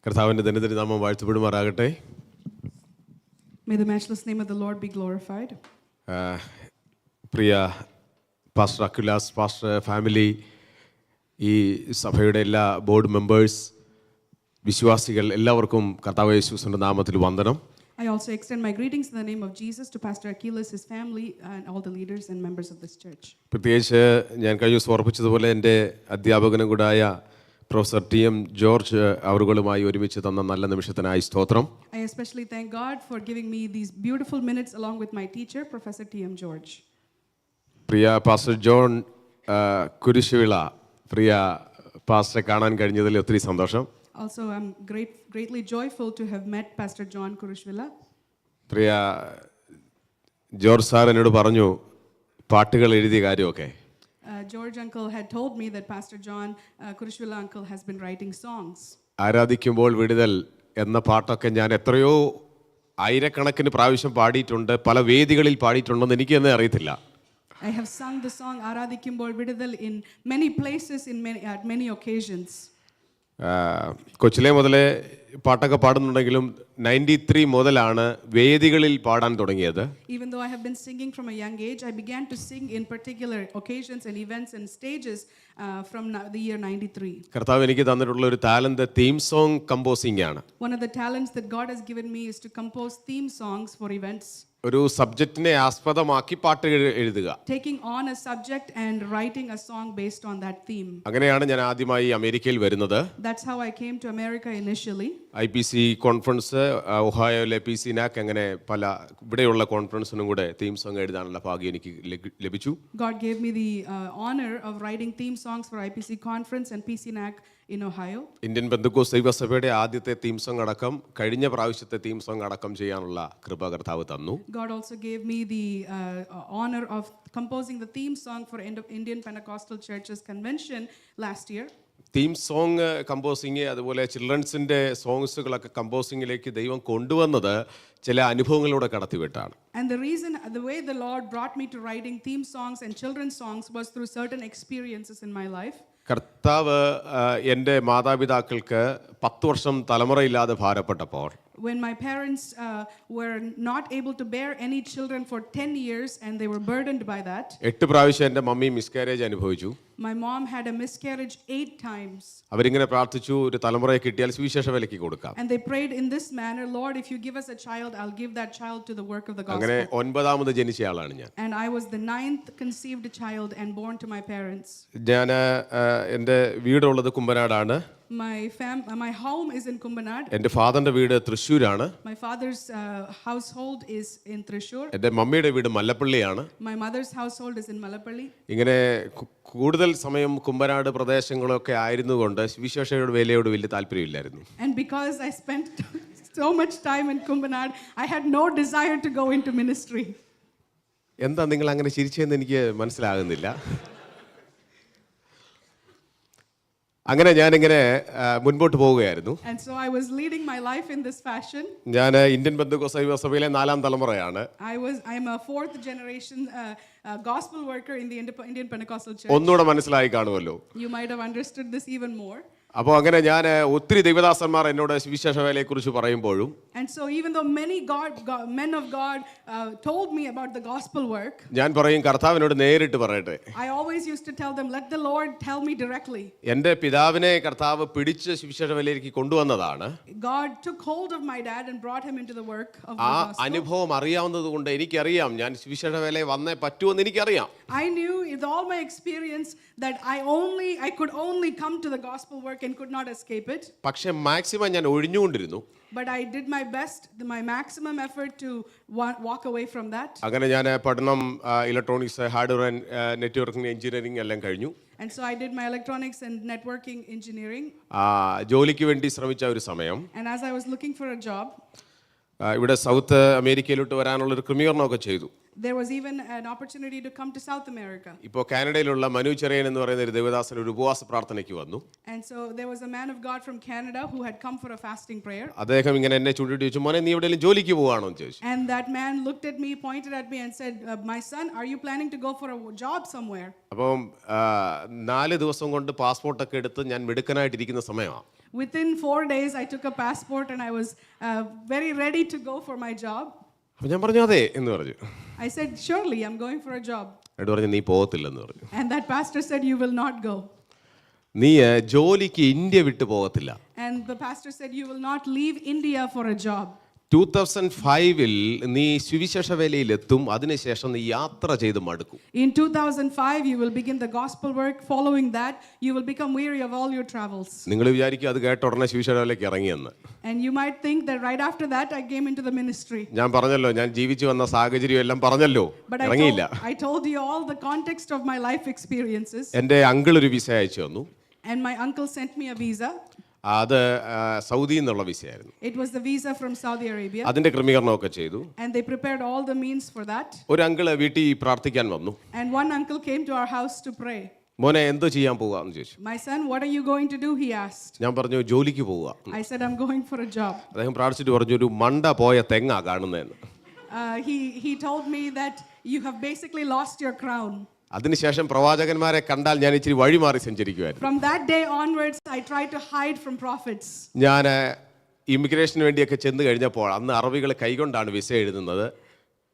കർത്താവിൻ്റെ ധന്യത്തിന് നാമം വാഴ്ത്തപ്പെടുമാറാകട്ടെ. May the matchless name of the Lord be glorified. പ്രിയ പാസ്റ്റർ അക്വിലാസ്, പാസ്റ്റർ ഫാമിലി, ഈ സഭയുടെ എല്ലാ ബോർഡ് മെമ്പേഴ്സ്, വിശ്വാസികൾ എല്ലാവർക്കും കർത്താവ് യേശുവിന്റെ നാമത്തിൽ വന്ദനം. I also extend my greetings in the name of Jesus to Pastor Achilles, his family, and all the leaders and members of this church. പ്രത്യേകിച്ച് ഞാൻ കഴിഞ്ഞ ദിവസം ഓർപ്പിച്ചതുപോലെ എൻ്റെ അധ്യാപകനും കൂടായ പ്രൊഫസർ ടി.എം. ജോർജ് അവരുകളുമായി ഒരുമിച്ച് തന്ന നല്ല നിമിഷത്തിനായി സ്തോത്രം. I especially thank God for giving me these beautiful minutes along with my teacher, Professor T.M. George. Priya pastor John കുരിശുവിള, പ്രിയ പാസ്റ്ററെ കാണാൻ കഴിഞ്ഞതിൽ ഒത്തിരി സന്തോഷം. Also, I'm greatly joyful to have met Pastor John Kurushvila. Priya George sir എന്നോട് പറഞ്ഞു പാട്ടുകൾ എഴുതിയ കാര്യമൊക്കെ. George uncle had told me that Pastor John Kurushvila uncle has been writing songs. ആരാധിക്കുമ്പോൾ വിടുതൽ എന്ന പാട്ടൊക്കെ ഞാൻ എത്രയോ ആയിരക്കണക്കിന് പ്രാവശ്യം പാടിയിട്ടുണ്ട്, പല വേദികളിൽ പാടിയിട്ടുണ്ടെന്ന് എനിക്ക് തന്നെ അറിയത്തില്ല. I have sung the song Aradhikkumbol Vidudal in many places at many occasions. കൊച്ചിലെ മുതലേ പാട്ടൊക്കെ പാടുന്നുണ്ടെങ്കിലും 93 മുതലാണ് വേദികളിൽ പാടാൻ തുടങ്ങിയത്. Even though I have been singing from a young age, I began to sing in particular occasions and events and stages from the year 93. കർത്താവ് എനിക്ക് തന്നിട്ടുള്ള ഒരു ടാലന്റ് തീം സോങ് കമ്പോസിംഗ് ആണ്. One of the talents that God has given me is to compose theme songs for events. ഒരു സബ്ജക്റ്റിനെ ആസ്പദമാക്കി പാട്ട് എഴുതുക. Taking on a subject and writing a song based on that theme. അങ്ങനെയാണ് ഞാൻ ആദ്യമായി അമേരിക്കയിൽ വരുന്നത്. That's how I came to America initially. IPC conference, ഒഹായോയിലെ PCNAC, അങ്ങനെ പല ഇവിടെയുള്ള കോൺഫറൻസിനും കൂടെ തീം സോങ് എഴുതാനുള്ള ഭാഗ്യം എനിക്ക് ലഭിച്ചു. God gave me the honor of writing theme songs for IPC conference and PCNAC in Ohio. Indian Pentecost ദൈവസഭയുടെ ആദ്യത്തെ തീം സോങ് അടക്കം കഴിഞ്ഞ പ്രാവശ്യത്തെ തീം സോങ് അടക്കം ചെയ്യാനുള്ള കൃപ കർത്താവ് തന്നു. God also gave me the honor of composing the theme song for Indian Pentecostal Churches Convention last year. Theme song composing, അതുപോലെ ചിൽഡ്രൻസിൻ്റെ സോങ്സുകളൊക്കെ കമ്പോസിങ്ങിലേക്ക് ദൈവം കൊണ്ടുവന്നത് ചില അനുഭവങ്ങളിലൂടെ കടത്തിവിട്ടാണ്. And the way the Lord brought me to writing theme songs and children's songs was through certain experiences in my life. കർത്താവ് എൻ്റെ മാതാപിതാക്കൾക്ക് 10 വർഷം തലമുറയില്ലാതെ ഭാരപ്പെട്ടപ്പോൾ, when my parents were not able to bear any children for 10 years and they were burdened by that. 8 പ്രാവശ്യം എൻ്റെ mummy miscarriage അനുഭവിച്ചു. My mom had a miscarriage 8 times. അവരിങ്ങനെ പ്രാർത്ഥിച്ചു, ഒരു തലമുറയെ കിട്ടിയാൽ സുവിശേഷ വേലയ്ക്ക് കൊടുക്കാം. And they prayed in this manner, Lord, if you give us a child, I'll give that child to the work of the gospel. അങ്ങനെ 9ാമത് ജനിച്ച ആളാണ് ഞാൻ. And I was the 9th conceived child and born to my parents. ഞാൻ എൻ്റെ വീടുള്ളത് കുമ്പനാടാണ്. My home is in Kumbanad. എൻ്റെ ഫാദറിന്റെ വീട് തൃശ്ശൂരാണ്. My father's household is in Thrissur. എൻ്റെ മമ്മിയുടെ വീട് മല്ലപ്പള്ളിയാണ്. My mother's household is in Malapalli. ഇങ്ങനെ കൂടുതൽ സമയം കുമ്പനാട് പ്രദേശങ്ങളൊക്കെ ആയിരുന്നുകൊണ്ട് വിശേഷയുടെ വേലയോട് വലിയ താല്പര്യമില്ലായിരുന്നു. And because I spent so much time in Kumbanad, I had no desire to go into ministry. എന്താ നിങ്ങൾ അങ്ങനെ ചിരിച്ചതെന്ന് എനിക്ക് മനസ്സിലാകുന്നില്ല. അങ്ങനെ ഞാനിങ്ങനെ മുൻപോട്ട് പോവുകയായിരുന്നു. And so I was leading my life in this fashion. ഞാൻ ഇന്ത്യൻ പെന്തക്കോസ്ത് ദൈവസഭയിലെ 4ാം തലമുറയാണ്. I am a 4th generation gospel worker in the Indian Pentecostal Church. ഒന്നുകൂടെ മനസ്സിലായി കാണുമല്ലോ. You might have understood this even more. അപ്പോൾ അങ്ങനെ ഞാൻ ഒത്തിരി ദൈവദാസന്മാർ എന്നോട് സുവിശേഷ വേലയെക്കുറിച്ച് പറയുമ്പോഴും, and so even though many men of God told me about the gospel work, ഞാൻ പറയും കർത്താവിനോട് നേരിട്ട് പറയട്ടെ. I always used to tell them, let the Lord tell me directly. എൻ്റെ പിതാവിനെ കർത്താവ് പിടിച്ച് സുവിശേഷ വേലയിലേക്ക് കൊണ്ടുവന്നതാണ്. God took hold of my dad and brought him into the work of the ആ gospel. അനുഭവം അറിയാവുന്നതുകൊണ്ട് എനിക്കറിയാം ഞാൻ സുവിശേഷ വേലയിൽ വന്നേ പറ്റുമെന്ന് എനിക്കറിയാം. I knew with all my experience that I could only come to the gospel work and could not escape it. പക്ഷേ maximum ഞാൻ ഒഴിഞ്ഞുകൊണ്ടിരുന്നു. But I did my best, my maximum effort to walk away from that. അങ്ങനെ ഞാൻ പഠനം electronics, hardware and networking engineering എല്ലാം കഴിഞ്ഞു. And so I did my electronics and networking engineering. ജോലിക്ക് വേണ്ടി ശ്രമിച്ച ഒരു സമയം, and as I was looking for a job, ഇവിടെ സൗത്ത് അമേരിക്കയിലോട്ട് വരാനുള്ള ഒരു ക്രമീകരണമൊക്കെ ചെയ്തു. There was even an opportunity to come to South America. ഇപ്പോൾ കാനഡയിലുള്ള മനു ചെറിയൻ എന്ന് പറയുന്ന ഒരു ദേവദാസൻ ഒരു ഉപവാസ പ്രാർത്ഥനയ്ക്ക് വന്നു. And so there was a man of God from Canada who had come for a fasting prayer. അദ്ദേഹം ഇങ്ങനെ എന്നെ ചൂണ്ടിട്ട് ചോദിച്ചു, മോനെ നീ എവിടെയെങ്കിലും ജോലിക്ക് പോവാണോ എന്ന് ചോദിച്ചു. And that man looked at me, pointed at me and said, my son, are you planning to go for a job somewhere? അപ്പം 4 ദിവസം കൊണ്ട് പാസ്പോർട്ടൊക്കെ എടുത്ത് ഞാൻ മിടുക്കനായിട്ടിരിക്കുന്ന സമയമാണ്. Within 4 days, I took a passport and I was very ready to go for my job. അപ്പം ഞാൻ പറഞ്ഞു അതെ എന്ന് പറഞ്ഞു. I said, surely, I'm going for a job. എന്നിട്ട് പറഞ്ഞു നീ പോകത്തില്ലെന്ന് പറഞ്ഞു. And that pastor said, you will not go. നീ ജോലിക്ക് ഇന്ത്യ വിട്ടു പോകത്തില്ല. And the pastor said, you will not leave India for a job. 2005-ൽ നീ സുവിശേഷ വേലയിലെത്തും, അതിനുശേഷം നീ യാത്ര ചെയ്ത് മടുക്കും. In 2005, you will begin the gospel work. Following that, you will become weary of all your travels. നിങ്ങൾ വിചാരിക്കും അത് കേട്ട ഉടനെ സുവിശേഷ വേലയ്ക്ക് ഇറങ്ങിയെന്ന്. And you might think that right after that, I came into the ministry. ഞാൻ പറഞ്ഞല്ലോ, ഞാൻ ജീവിച്ചു വന്ന സാഹചര്യം എല്ലാം പറഞ്ഞല്ലോ, But ഇറങ്ങിയില്ല. I told you all the context of my life experiences. എൻ്റെ അങ്കിൾ ഒരു വിസ അയച്ചു തന്നു. And my uncle sent me a visa. അത് സൗദിയിൽ നിന്നുള്ള വിസയായിരുന്നു. It was the visa from Saudi Arabia. അതിന്റെ ക്രമീകരണമൊക്കെ ചെയ്തു. And they prepared all the means for that. ഒരു അങ്കിള് വീട്ടിൽ പ്രാർത്ഥിക്കാൻ വന്നു. And one uncle came to our house to pray. മോനെ എന്തോ ചെയ്യാൻ പോവാന്ന് ചോദിച്ചു. My son, what are you going to do? He asked. ഞാൻ പറഞ്ഞു ജോലിക്ക് പോവുക. I said, I'm going for a job. അദ്ദേഹം പ്രാർത്ഥിച്ചിട്ട് പറഞ്ഞു ഒരു മണ്ട പോയ തെങ്ങാ കാണുന്നതെന്ന്. He told me that you have basically lost your crown. അതിനുശേഷം പ്രവാചകന്മാരെ കണ്ടാൽ ഞാൻ ഇച്ചിരി വഴി മാറി സഞ്ചരിക്കുമായിരുന്നു. From that day onwards, I tried to hide from prophets. ഞാൻ ഇമിഗ്രേഷന് വേണ്ടിയൊക്കെ ചെന്ന് കഴിഞ്ഞപ്പോൾ അന്ന് അറബികൾ കൈകൊണ്ടാണ് വിസ എഴുതുന്നത്.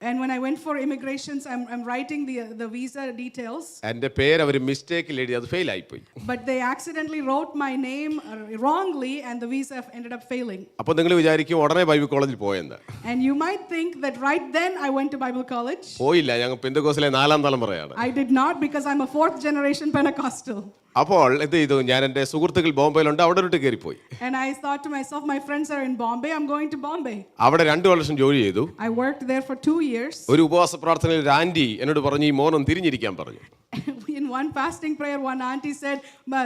And when I went for immigrations, I'm writing the visa details. എൻ്റെ പേര് അവർ മിസ്റ്റേക്കിൽ എഴുതി, അത് ഫെയിൽ ആയിപ്പോയി. But they accidentally wrote my name wrongly, and the visa ended up failing. അപ്പോൾ നിങ്ങൾ വിചാരിക്കും ഉടനെ ബൈബിൾ കോളേജിൽ പോയെന്ന്. And you might think that right then I went to Bible college. പോയില്ല, ഞങ്ങൾ പെന്തക്കോസ്തിലെ 4ാം തലമുറയാണ്. I did not, because I'm a 4th generation Pentecostal. അപ്പോൾ എന്ത് ചെയ്തു, ഞാൻ എൻ്റെ സുഹൃത്തുക്കൾ ബോംബെയിലുണ്ട്, അവിടെ ഒരു കയറിപ്പോയി. And I thought to myself, my friends are in Bombay, I'm going to Bombay. അവിടെ 2 വർഷം ജോലി ചെയ്തു. I worked there for 2 years. ഒരു ഉപവാസ പ്രാർത്ഥനയിൽ ഒരു ആന്റി എന്നോട് പറഞ്ഞു ഈ മോനും തിരിഞ്ഞിരിക്കാൻ പറഞ്ഞു. In one fasting prayer, one auntie said,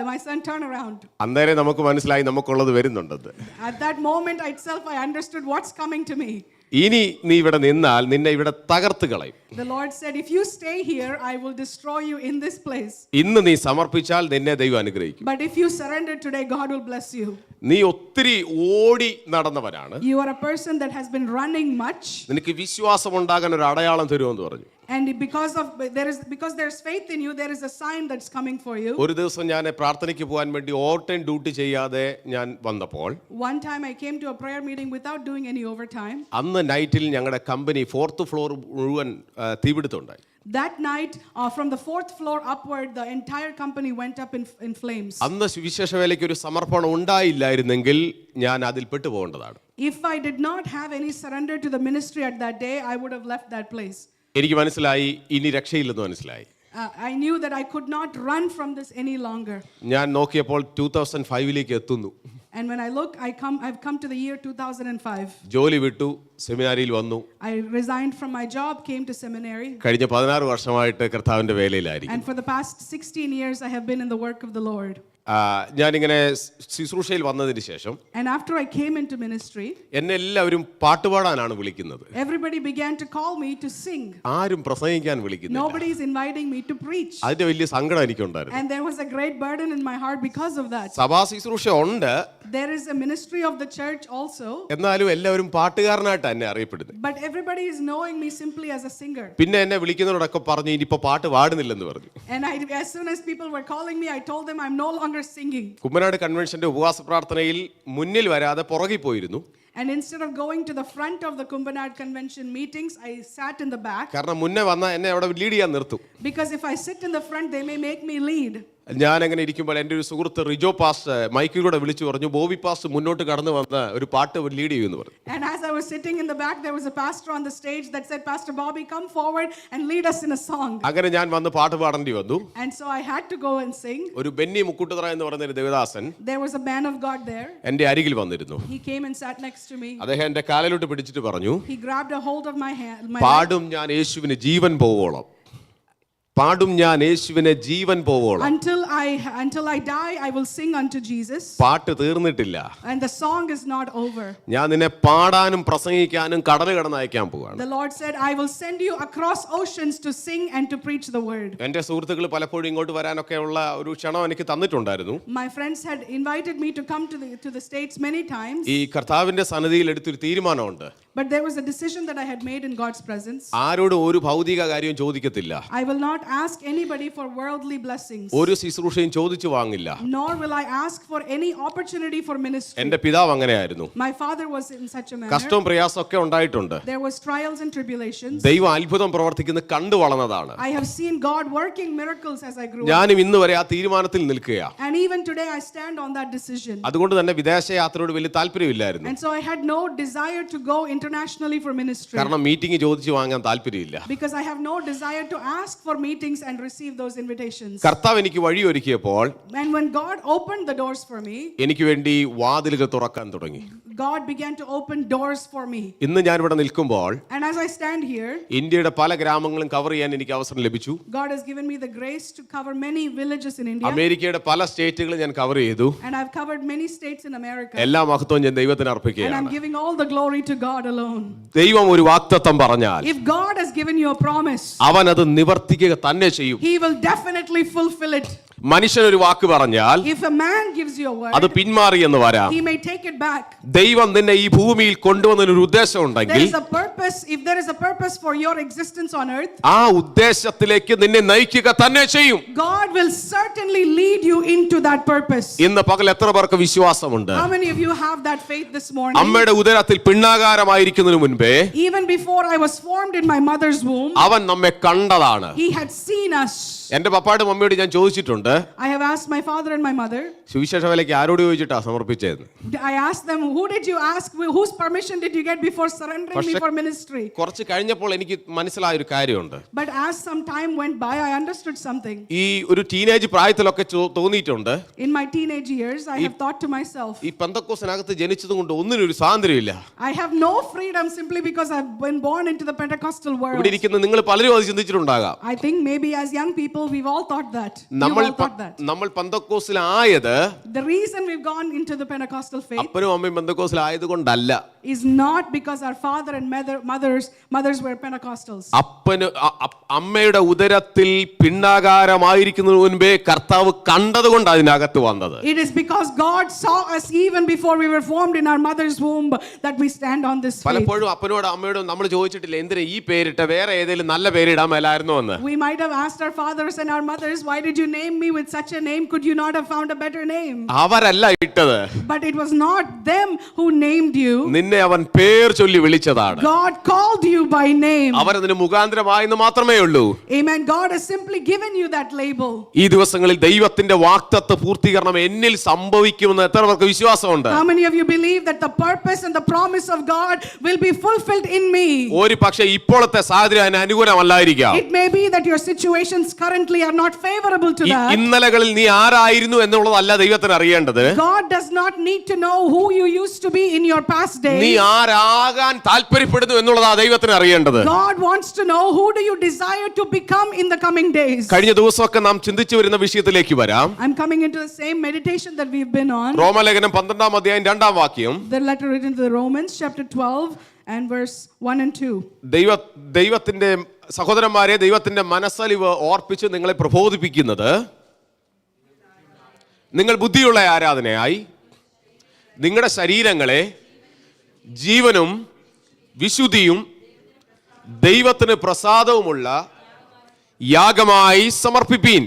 my son, turn around. അന്നേരം നമുക്ക് മനസ്സിലായി നമുക്കുള്ളത് വരുന്നുണ്ടെന്ന്. At that moment itself, I understood what's coming to me. ഇനി നീ ഇവിടെ നിന്നാൽ നിന്നെ ഇവിടെ തകർത്ത് കളയും. The Lord said, if you stay here, I will destroy you in this place. ഇന്ന് നീ സമർപ്പിച്ചാൽ നിന്നെ ദൈവം അനുഗ്രഹിക്കും. But if you surrender today, God will bless you. നീ ഒത്തിരി ഓടി നടന്നവനാണ്. You are a person that has been running much. നിനക്ക് വിശ്വാസം ഉണ്ടാകാൻ ഒരു അടയാളം തരുമെന്ന് പറഞ്ഞു. And because there's faith in you, there is a sign that's coming for you. ഒരു ദിവസം ഞാൻ പ്രാർത്ഥനയ്ക്ക് പോകാൻ വേണ്ടി ഓവർടൈം ഡ്യൂട്ടി ചെയ്യാതെ ഞാൻ വന്നപ്പോൾ One time I came to a prayer meeting without doing any overtime. അന്ന് നൈറ്റിൽ ഞങ്ങളുടെ കമ്പനി 4th ഫ്ലോർ മുഴുവൻ തീപിടുത്തമുണ്ടായി. That night, from the 4th floor upward, the entire company went up in flames. അന്ന് സുവിശേഷ വേലയ്ക്ക് ഒരു സമർപ്പണം ഉണ്ടായില്ലായിരുന്നെങ്കിൽ ഞാൻ അതിൽ പെട്ടുപോകേണ്ടതാണ്. If I did not have any surrender to the ministry at that day, I would have left that place. എനിക്ക് മനസ്സിലായി ഇനി രക്ഷയില്ലെന്ന് മനസ്സിലായി. I knew that I could not run from this any longer. ഞാൻ നോക്കിയപ്പോൾ 2005-ലേക്ക് എത്തുന്നു. And when I look, I've come to the year 2005. ജോലി വിട്ടു, സെമിനാരിയിൽ വന്നു. I resigned from my job, came to seminary. കഴിഞ്ഞ 16 വർഷമായിട്ട് കർത്താവിന്റെ വേലയിലായിരിക്കും. And for the past 16 years, I have been in the work of the Lord. ഞാനിങ്ങനെ ശുശ്രൂഷയിൽ വന്നതിന് ശേഷം And after I came into ministry, എന്നെ എല്ലാവരും പാട്ടുപാടാനാണ് വിളിക്കുന്നത്. everybody began to call me to sing. ആരും പ്രസംഗിക്കാൻ വിളിക്കുന്നില്ല. Nobody is inviting me to preach. അതിന്റെ വലിയ സങ്കടം എനിക്കുണ്ടായിരുന്നു. And there was a great burden in my heart because of that. സഭാ ശുശ്രൂഷ ഉണ്ട്, There is a ministry of the church also, എന്നാലും എല്ലാവരും പാട്ടുകാരനായിട്ട് എന്നെ അറിയപ്പെടുന്നത്. but everybody is knowing me simply as a singer. പിന്നെ എന്നെ വിളിക്കുന്നവരോടൊക്കെ പറഞ്ഞു ഇനിയിപ്പോ പാട്ട് പാടുന്നില്ലെന്ന് പറഞ്ഞു. And as soon as people were calling me, I told them I'm no longer singing. Kummanad കൺവെൻഷന്റെ ഉപവാസ പ്രാർത്ഥനയിൽ മുന്നിൽ വരാതെ പുറകിൽ പോയിരുന്നു. And instead of going to the front of the Kumbanad convention meetings, I sat in the back. കാരണം മുന്നേ വന്ന എന്നെ അവിടെ ലീഡ് ചെയ്യാൻ നിർത്തും. Because if I sit in the front, they may make me lead. ഞാൻ അങ്ങനെ ഇരിക്കുമ്പോൾ എൻ്റെ ഒരു സുഹൃത്ത് റിജോ പാസ് മൈക്കിലൂടെ വിളിച്ചു പറഞ്ഞു ബോബി പാസ് മുന്നോട്ട് കടന്നു വന്ന ഒരു പാട്ട് ലീഡ് ചെയ്യുമെന്ന് പറഞ്ഞു. And as I was sitting in the back, there was a pastor on the stage that said, Pastor Bobby, come forward and lead us in a song. അങ്ങനെ ഞാൻ വന്ന് പാട്ട് പാടേണ്ടി വന്നു. And so I had to go and sing. ഒരു ബെന്നി മുക്കുട്ടുതറ എന്ന് പറയുന്ന ഒരു Devadasan There was a man of God there. എൻ്റെ അരികിൽ വന്നിരുന്നു. He came and sat next to me. അദ്ദേഹം എൻ്റെ കാലിലോട്ട് പിടിച്ചിട്ട് പറഞ്ഞു, He grabbed a hold of my hand. പാടും ഞാൻ യേശുവിന് ജീവൻ പോവോളം, പാടും ഞാൻ യേശുവിനെ ജീവൻ പോവോളം. Until until I die, I will sing unto Jesus. പാട്ട് തീർന്നിട്ടില്ല. And the song is not over. ഞാൻ നിന്നെ പാടാനും പ്രസംഗിക്കാനും കടൽ കടന്ന് അയക്കാൻ പോവാണ്. The Lord said, I will send you across oceans to sing and to preach the word. എൻ്റെ സുഹൃത്തുക്കൾ പലപ്പോഴും ഇങ്ങോട്ട് വരാനൊക്കെ ഉള്ള ഒരു ക്ഷണം എനിക്ക് തന്നിട്ടുണ്ടായിരുന്നു. My friends had invited me to come to the States many times. ഈ കർത്താവിന്റെ സന്നിധിയിൽ എടുത്തൊരു തീരുമാനമുണ്ട്. But there was a decision that I had made in God's presence. ആരോടും ഒരു ഭൗതിക കാര്യം ചോദിക്കത്തില്ല. I will not ask anybody for worldly blessings. ഒരു ശുശ്രൂഷയും ചോദിച്ചു വാങ്ങില്ല. Nor will I ask for any opportunity for ministry. എൻ്റെ പിതാവ് അങ്ങനെയായിരുന്നു. My father was in such a manner. കഷ്ടവും പ്രയാസമൊക്കെ ഉണ്ടായിട്ടുണ്ട്. There was trials and tribulations. ദൈവം അത്ഭുതം പ്രവർത്തിക്കുന്നത് കണ്ടു വളർന്നതാണ്. I have seen God working miracles as I grew up. ഞാനും ഇന്ന് വരെ ആ തീരുമാനത്തിൽ നിൽക്കുകയാണ്. And even today I stand on that decision. അതുകൊണ്ട് തന്നെ വിദേശ യാത്രയോട് വലിയ താല്പര്യമില്ലായിരുന്നു. And so I had no desire to go internationally for ministry. കാരണം മീറ്റിംഗ് ചോദിച്ചു വാങ്ങാൻ താല്പര്യമില്ല. Because I have no desire to ask for meetings and receive those invitations. കർത്താവ് എനിക്ക് വഴിയൊരുക്കിയപ്പോൾ And when God opened the doors for me, എനിക്ക് വേണ്ടി വാതിലുകൾ തുറക്കാൻ തുടങ്ങി. God began to open doors for me. ഇന്ന് ഞാൻ ഇവിടെ നിൽക്കുമ്പോൾ And as I stand here, ഇന്ത്യയുടെ പല ഗ്രാമങ്ങളും കവർ ചെയ്യാൻ എനിക്ക് അവസരം ലഭിച്ചു. God has given me the grace to cover many villages in India. അമേരിക്കയുടെ പല സ്റ്റേറ്റുകളും ഞാൻ കവർ ചെയ്തു. And I've covered many states in America. എല്ലാ മഹത്വവും ഞാൻ ദൈവത്തിന് And I'm അർപ്പിക്കുകയാണ്. giving all the glory to God alone. ദൈവം ഒരു വാഗ്ദത്തം പറഞ്ഞാൽ If God has given you a promise, അവൻ അത് നിവർത്തിക്കുക തന്നെ ചെയ്യും. He will definitely fulfill it. മനുഷ്യൻ ഒരു വാക്ക് പറഞ്ഞാൽ If a man gives you a word, അത് പിന്മാറി എന്ന് വരാം. he may take it back. ദൈവം നിന്നെ ഈ ഭൂമിയിൽ കൊണ്ടുവന്നൊരു ഉദ്ദേശം There ഉണ്ടെങ്കിൽ is a purpose. If there is a purpose for your existence on earth, ആ ഉദ്ദേശത്തിലേക്ക് നിന്നെ നയിക്കുക തന്നെ ചെയ്യും. God will certainly lead you into that purpose. ഇന്ന് പകൽ എത്ര പേർക്ക് വിശ്വാസമുണ്ട്? How many of you have that faith this morning? അമ്മയുടെ ഉദരത്തിൽ പിണ്ണാകാരമായിരിക്കുന്നതിന് മുൻപേ Even before I was formed in my mother's womb, അവൻ നമ്മെ കണ്ടതാണ്. He had seen us. എന്റെ പപ്പായുടെ മമ്മിയോട് ഞാൻ ചോദിച്ചിട്ടുണ്ട്, I have asked my father and my mother. സുവിശേഷ വേലയ്ക്ക് ആരോട് ചോദിച്ചിട്ടാ സമർപ്പിച്ചതെന്ന്. I asked them, who did you ask? Whose permission did you get before surrendering me for ministry? കുറച്ച് കഴിഞ്ഞപ്പോൾ എനിക്ക് മനസ്സിലായ ഒരു കാര്യമുണ്ട്. But as some time went by, I understood something. ഈ ഒരു ടീനേജ് പ്രായത്തിലൊക്കെ തോന്നിയിട്ടുണ്ട്, In my teenage years, I have thought to myself, ഈ പെന്തക്കോസ്തിനകത്ത് ജനിച്ചതുകൊണ്ട് ഒന്നിനും ഒരു സ്വാതന്ത്ര്യമില്ല. I have no freedom simply because I've been born into the Pentecostal world. ഇവിടെ ഇരിക്കുന്ന നിങ്ങൾ പലരും അത് ചിന്തിച്ചിട്ടുണ്ടാകാം. I think maybe as young people, we've all thought that. We've all thought that. നമ്മൾ പെന്തക്കോസ്തിലായത് The reason we've gone into the Pentecostal faith അപ്പനും അമ്മയും പെന്തക്കോസ്തിലായത് കൊണ്ടല്ല. is not because our father and mothers were Pentecostals. അമ്മയുടെ ഉദരത്തിൽ പിണ്ണാകാരമായിരിക്കുന്നതിന് മുൻപേ കർത്താവ് കണ്ടതുകൊണ്ട് അതിനകത്ത് വന്നത്. It is because God saw us even before we were formed in our mother's womb that we stand on this faith. പലപ്പോഴും അപ്പനോടും അമ്മയോടും നമ്മൾ ചോദിച്ചിട്ടില്ല, എന്തിനാ ഈ പേരിട്ട, വേറെ ഏതെങ്കിലും നല്ല പേരിടാൻ മേലായിരുന്നോ എന്ന്. We might have asked our fathers and our mothers, why did you name me with such a name? Could you not have found a better name? അവരല്ല ഇട്ടത്. But it was not them who named you. നിന്നെ അവൻ പേർ ചൊല്ലി വിളിച്ചതാണ്. God called you by name. അവരതിന് മുഖാന്തരമായെന്ന് മാത്രമേ ഉള്ളൂ. Amen. God has simply given you that label. ഈ ദിവസങ്ങളിൽ ദൈവത്തിന്റെ വാഗ്ദത്ത പൂർത്തീകരണം എന്നിൽ സംഭവിക്കുമെന്ന് എത്ര പേർക്ക് വിശ്വാസമുണ്ട്? How many of you believe that the purpose and the promise of God will be fulfilled in me? ഒരു പക്ഷേ ഇപ്പോഴത്തെ സാഹചര്യം അതിന് അനുകൂലമല്ലായിരിക്കാം. It may be that your situations currently are not favorable to that. ഇന്നലകളിൽ നീ ആരായിരുന്നു എന്നുള്ളതല്ല ദൈവത്തിന് അറിയേണ്ടത്. God does not need to know who you used to be in your past days. നീ ആരാകാൻ താല്പര്യപ്പെടുന്നു എന്നുള്ളതാ ദൈവത്തിന് അറിയേണ്ടത്. God wants to know who do you desire to become in the coming days. കഴിഞ്ഞ ദിവസമൊക്കെ നാം ചിന്തിച്ചു വരുന്ന വിഷയത്തിലേക്ക് വരാം. I'm coming into the same meditation that we've been on. റോമലേഖനം 12-ാം അധ്യായം 2-ാം വാക്യം. The letter written to the Romans chapter 12 and verse 1 and 2. ദൈവത്തിന്റെ സഹോദരന്മാരെ, ദൈവത്തിന്റെ മനസ്സലിവ് ഓർപ്പിച്ച് നിങ്ങളെ പ്രബോധിപ്പിക്കുന്നത്, നിങ്ങൾ ബുദ്ധിയുള്ള ആരാധനയായി നിങ്ങളുടെ ശരീരങ്ങളെ ജീവനും വിശുദ്ധിയും ദൈവത്തിന് പ്രസാദവുമുള്ള യാഗമായി സമർപ്പിപ്പീൻ.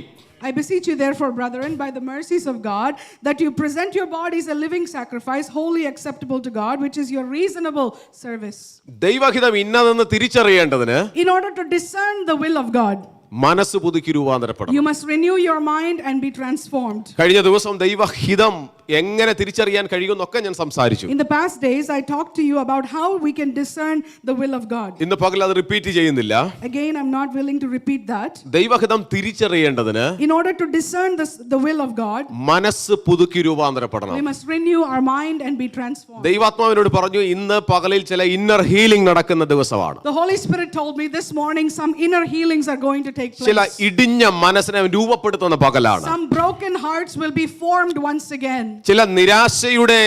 I beseech you therefore, brethren, by the mercies of God, that you present your bodies a living sacrifice, wholly acceptable to God, which is your reasonable service. ദൈവഹിതം ഇന്നതെന്ന് തിരിച്ചറിയേണ്ടതിന്, In order to discern the will of God, മനസ്സ് പുതുക്കി രൂപാന്തരപ്പെടണം. you must renew your mind and be transformed. കഴിഞ്ഞ ദിവസം ദൈവഹിതം എങ്ങനെ തിരിച്ചറിയാൻ കഴിയുമെന്നൊക്കെ ഞാൻ സംസാരിച്ചു. In the past days, I talked to you about how we can discern the will of God. ഇന്ന് പകൽ അത് റിപ്പീറ്റ് ചെയ്യുന്നില്ല. Again, I'm not willing to repeat that. ദൈവഹിതം തിരിച്ചറിയേണ്ടതിന് In order to discern the will of God, മനസ്സ് പുതുക്കി രൂപാന്തരപ്പെടണം. we must renew our mind and be transformed. ദൈവാത്മാവിനോട് പറഞ്ഞു, ഇന്ന് പകലിൽ ചില ഇന്നർ ഹീലിംഗ് നടക്കുന്ന ദിവസമാണ്. The Holy Spirit told me this morning some inner healings are going to take ചില place. ഇടിഞ്ഞ മനസ്സിനെ രൂപപ്പെടുത്തുന്ന പകലാണ്. Some broken hearts will be formed once again. ചില നിരാശയുടെ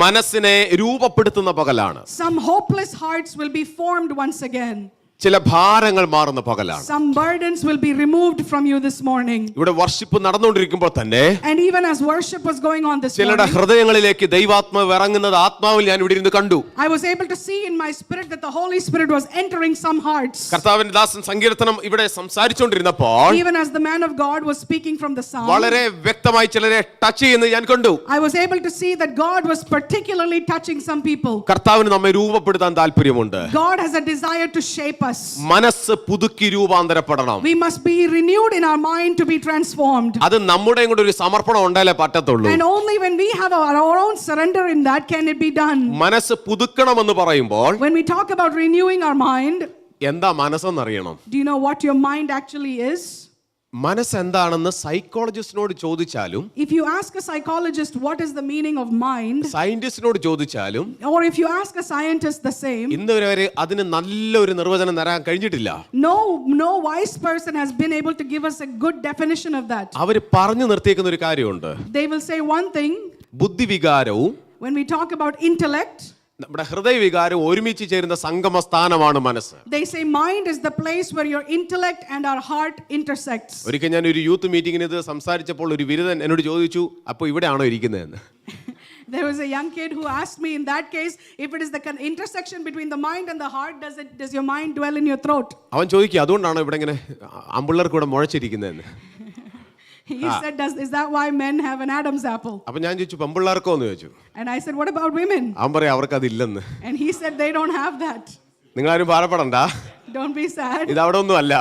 മനസ്സിനെ രൂപപ്പെടുത്തുന്ന പകലാണ്. Some hopeless hearts will be formed once again. ചില ഭാരങ്ങൾ മാറുന്ന പകലാണ്. Some burdens will be removed from you this morning. ഇവിടെ വർഷിപ്പ് നടന്നുകൊണ്ടിരിക്കുമ്പോൾ തന്നെ And even as worship was going on this ചിലരുടെ morning, ഹൃദയങ്ങളിലേക്ക് ദൈവാത്മാവ് ഇറങ്ങുന്നത് ആത്മാവിൽ ഞാൻ ഇവിടെ ഇരുന്ന് കണ്ടു. I was able to see in my spirit that the Holy Spirit was entering some hearts. കർത്താവിന്റെ ദാസൻ സങ്കീർത്തനം ഇവിടെ സംസാരിച്ചുകൊണ്ടിരുന്നപ്പോൾ Even as the man of God was speaking from the psalm, വളരെ വ്യക്തമായി ചിലരെ ടച്ച് ചെയ്യുന്നത് ഞാൻ കണ്ടു. I was able to see that God was particularly touching some people. കർത്താവിന് നമ്മെ രൂപപ്പെടുത്താൻ താല്പര്യമുണ്ട്. God has a desire to shape us. മനസ്സ് പുതുക്കി രൂപാന്തരപ്പെടണം. We must be renewed in our mind to be transformed. അത് നമ്മുടെയും കൂടെ ഒരു സമർപ്പണം ഉണ്ടായാലേ പറ്റത്തുള്ളൂ. And only when we have our own surrender in that can it be done. മനസ്സ് പുതുക്കണമെന്ന് പറയുമ്പോൾ When we talk about renewing our mind, എന്താ മനസ്സെന്നറിയണം. do you know what your mind actually is? മനസ്സ് എന്താണെന്ന് സൈക്കോളജിസ്റ്റിനോട് ചോദിച്ചാലും, If you ask a psychologist what is the meaning of mind, സയന്റിസ്റ്റിനോട് ചോദിച്ചാലും, or if you ask a scientist the same, ഇന്ന് വരെ അതിന് നല്ലൊരു നിർവചനം തരാൻ കഴിഞ്ഞിട്ടില്ല. no wise person has been able to give us a good definition of that. അവർ പറഞ്ഞു നിർത്തിയേക്കുന്ന ഒരു കാര്യമുണ്ട്. They will say one thing, ബുദ്ധിവികാരവും when we talk about intellect, നമ്മുടെ ഹൃദയവികാരവും ഒരുമിച്ച് ചേരുന്ന സംഗമ സ്ഥാനമാണ് മനസ്സ്. they say mind is the place where your intellect and our heart intersects. ഒരിക്കൽ ഞാൻ ഒരു യൂത്ത് മീറ്റിംഗിന് ഇത് സംസാരിച്ചപ്പോൾ ഒരു ബിരുദൻ എന്നോട് ചോദിച്ചു, അപ്പോൾ ഇവിടെയാണോ ഇരിക്കുന്നതെന്ന്. There was a young kid who asked me, in that case, if it is the intersection between the mind and the heart, does your mind dwell in your throat? അവൻ ചോദിക്കുക, അതുകൊണ്ടാണോ ഇവിടെ ഇങ്ങനെ ആമ്പിള്ളേർക്ക് കൂടെ മുഴച്ചിരിക്കുന്നതെന്ന്. He said, is that why men have an Adam's apple? അപ്പൊ ഞാൻ ചോദിച്ചു, പെമ്പിള്ളേർക്കോ എന്ന് ചോദിച്ചു. And I said, what about women? അവൻ പറയാം, അവർക്ക് അതില്ലെന്ന്. And he said, they don't have that. നിങ്ങളാരും ഭാരപ്പെടണ്ട, Don't be sad. ഇത് അവിടെ ഒന്നും അല്ല.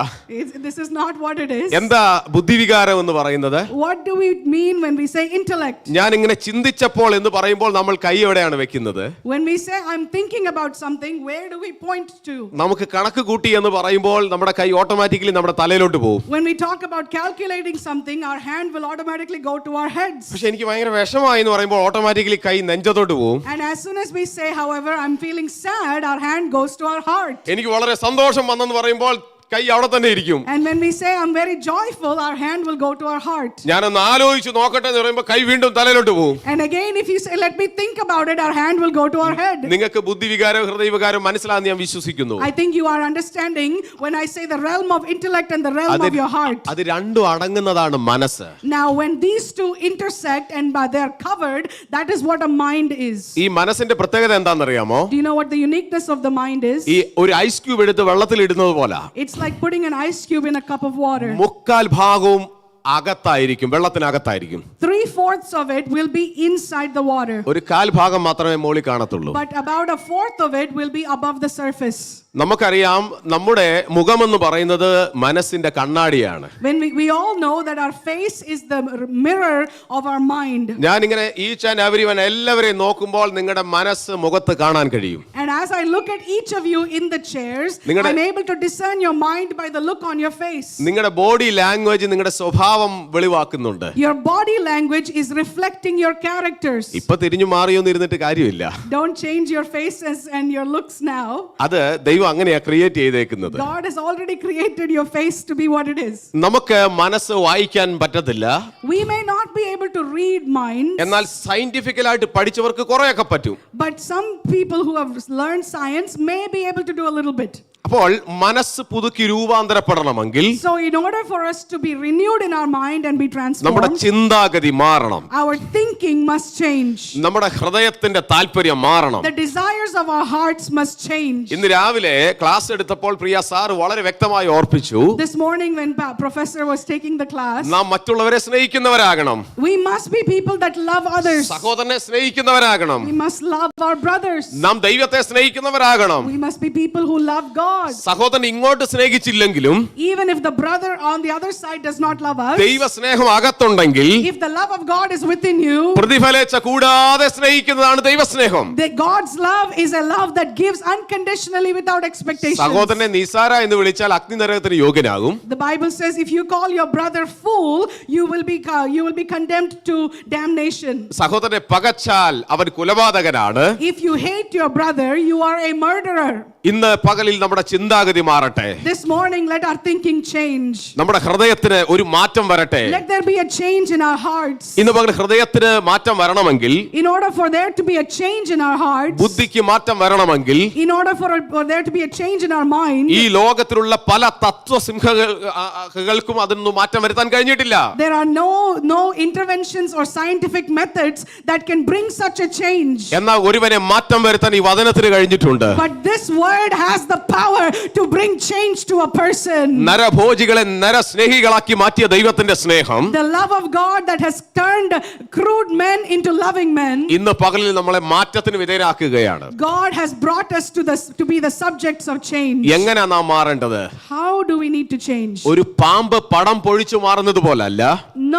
This is not what it is. എന്താ ബുദ്ധിവികാരം എന്ന് പറയുന്നത്? What do we mean when we say intellect? ഞാൻ ഇങ്ങനെ ചിന്തിച്ചപ്പോൾ എന്ന് പറയുമ്പോൾ നമ്മൾ കൈ എവിടെയാണ് വെക്കുന്നത്? When we say I'm thinking about something, where do we point to? നമുക്ക് കണക്ക് കൂട്ടി എന്ന് പറയുമ്പോൾ നമ്മുടെ കൈ ഓട്ടോമാറ്റിക്കലി നമ്മുടെ തലയിലോട്ട് പോകും. When we talk about calculating something, our hand will automatically go to our heads. പക്ഷെ എനിക്ക് ഭയങ്കര വിഷമായി എന്ന് പറയുമ്പോൾ ഓട്ടോമാറ്റിക്കലി കൈ നെഞ്ചത്തോട്ട് പോകും. And as soon as we say, however, I'm feeling sad, our hand goes to our heart. എനിക്ക് വളരെ സന്തോഷം വന്നെന്ന് പറയുമ്പോൾ കൈ അവിടെ തന്നെ ഇരിക്കും. And when we say I'm very joyful, our hand will go to our heart. ഞാനൊന്ന് ആലോചിച്ച് നോക്കട്ടെ എന്ന് പറയുമ്പോൾ കൈ വീണ്ടും തലയിലോട്ട് പോകും. And again, if you say let me think about it, our hand will go to our head. നിങ്ങൾക്ക് ബുദ്ധിവികാരവും ഹൃദയവികാരവും മനസ്സിലാണെന്ന് ഞാൻ വിശ്വസിക്കുന്നു. I think you are understanding when I say the realm of intellect and the realm of your heart. അത് രണ്ടും അടങ്ങുന്നതാണ് മനസ്സ്. Now when these two intersect and they are covered, that is what a mind is. ഈ മനസ്സിന്റെ പ്രത്യേകത എന്താണെന്നറിയാമോ? Do you know what the uniqueness of the mind is? ഈ ഒരു ഐസ് ക്യൂബ് എടുത്ത് വെള്ളത്തിൽ ഇടുന്നത് പോലെ It's like putting an ice cube in a cup of water. മുക്കാൽ ഭാഗവും അകത്തായിരിക്കും, വെള്ളത്തിനകത്തായിരിക്കും. 3/4 of it will be inside the water. ഒരു കാൽ ഭാഗം മാത്രമേ മുകളിൽ കാണത്തുള്ളൂ. But about 1/4 of it will be above the surface. നമുക്കറിയാം, നമ്മുടെ മുഖമെന്ന് പറയുന്നത് മനസ്സിന്റെ കണ്ണാടിയാണ്. When we all know that our face is the mirror of our mind. ഞാനിങ്ങനെ ഈച്ച് ആൻഡ് എവരിവൻ എല്ലാവരെയും നോക്കുമ്പോൾ നിങ്ങളുടെ മനസ്സ് മുഖത്ത് കാണാൻ കഴിയും. And as I look at each of you in the chairs, I'm able to discern your mind by the look on your face. നിങ്ങളുടെ body language നിങ്ങളുടെ സ്വഭാവം വെളിവാക്കുന്നുണ്ട്. Your body language is reflecting your characters. ഇപ്പൊ തിരിഞ്ഞു മാറിയൊന്നും ഇരുന്നിട്ട് കാര്യമില്ല. Don't change your faces and your looks now. അത് ദൈവം അങ്ങനെയാ ക്രിയേറ്റ് ചെയ്തേക്കുന്നത്. God has already created your face to be what it is. നമുക്ക് മനസ്സ് വായിക്കാൻ പറ്റത്തില്ല. We may not be able to read minds. എന്നാൽ സയന്റിഫിക്കലായിട്ട് പഠിച്ചവർക്ക് കുറെയൊക്കെ പറ്റും. But some people who have learned science may be able to do a little bit. അപ്പോൾ മനസ്സ് പുതുക്കി രൂപാന്തരപ്പെടണമെങ്കിൽ So in order for us to be renewed in our mind and be നമ്മുടെ transformed, ചിന്താഗതി മാറണം. our thinking must change. നമ്മുടെ ഹൃദയത്തിന്റെ താല്പര്യം മാറണം. The desires of our hearts must change. ഇന്ന് രാവിലെ ക്ലാസ് എടുത്തപ്പോൾ പ്രിയ സാർ വളരെ വ്യക്തമായി ഓർപ്പിച്ചു, This morning when professor was taking the class, നാം മറ്റുള്ളവരെ സ്നേഹിക്കുന്നവരാകണം. we must be people that love others. സഹോദരനെ സ്നേഹിക്കുന്നവരാകണം. We must love our brothers. നാം ദൈവത്തെ സ്നേഹിക്കുന്നവരാകണം. We must be people who love God. God. സഹോദരൻ ഇങ്ങോട്ട് സ്നേഹിച്ചില്ലെങ്കിലും Even if the brother on the other side does not love us, ദൈവ സ്നേഹം അകത്തുണ്ടെങ്കിൽ if the love of God is within you, പ്രതിഫലേച്ഛ കൂടാതെ സ്നേഹിക്കുന്നതാണ് ദൈവസ്നേഹം. God's love is a love that gives unconditionally without expectations. സഹോദരനെ നിസാര എന്ന് വിളിച്ചാൽ അഗ്നിനരകത്തിന് യോഗ്യനാകും. The Bible says if you call your brother fool, you will be condemned to damnation. സഹോദരനെ പകച്ചാൽ അവൻ കൊലപാതകനാണ്. If you hate your brother, you are a murderer. ഇന്ന് പകലിൽ നമ്മുടെ ചിന്താഗതി മാറട്ടെ. This morning let our thinking change. നമ്മുടെ ഹൃദയത്തിന് ഒരു മാറ്റം വരട്ടെ. Let there be a change in our hearts. ഇന്ന് പകൽ ഹൃദയത്തിന് മാറ്റം വരണമെങ്കിൽ, In order for there to be a change in our hearts, ബുദ്ധിക്ക് മാറ്റം വരണമെങ്കിൽ, in order for there to be a change in our mind, ഈ ലോകത്തിലുള്ള പല തത്വസിംഹകൾക്കും അതിനൊന്നും മാറ്റം വരുത്താൻ കഴിഞ്ഞിട്ടില്ല. there are no interventions or scientific methods that can bring such a change. എന്നാൽ ഒരുവനെ മാറ്റം വരുത്താൻ ഈ വചനത്തിന് കഴിഞ്ഞിട്ടുണ്ട്. But this word has the power to bring change to a person. നരഭോജികളെ നരസ്നേഹികളാക്കി മാറ്റിയ ദൈവത്തിന്റെ സ്നേഹം, The love of God that has turned crude men into loving men. ഇന്ന് പകലിൽ നമ്മളെ മാറ്റത്തിന് വിധേയരാക്കുകയാണ്. God has brought us to be the subjects of change. എങ്ങനെയാ നാം മാറേണ്ടത്? How do we need to change? ഒരു പാമ്പ് പടം പൊഴിച്ചു മാറുന്നത് പോലല്ല,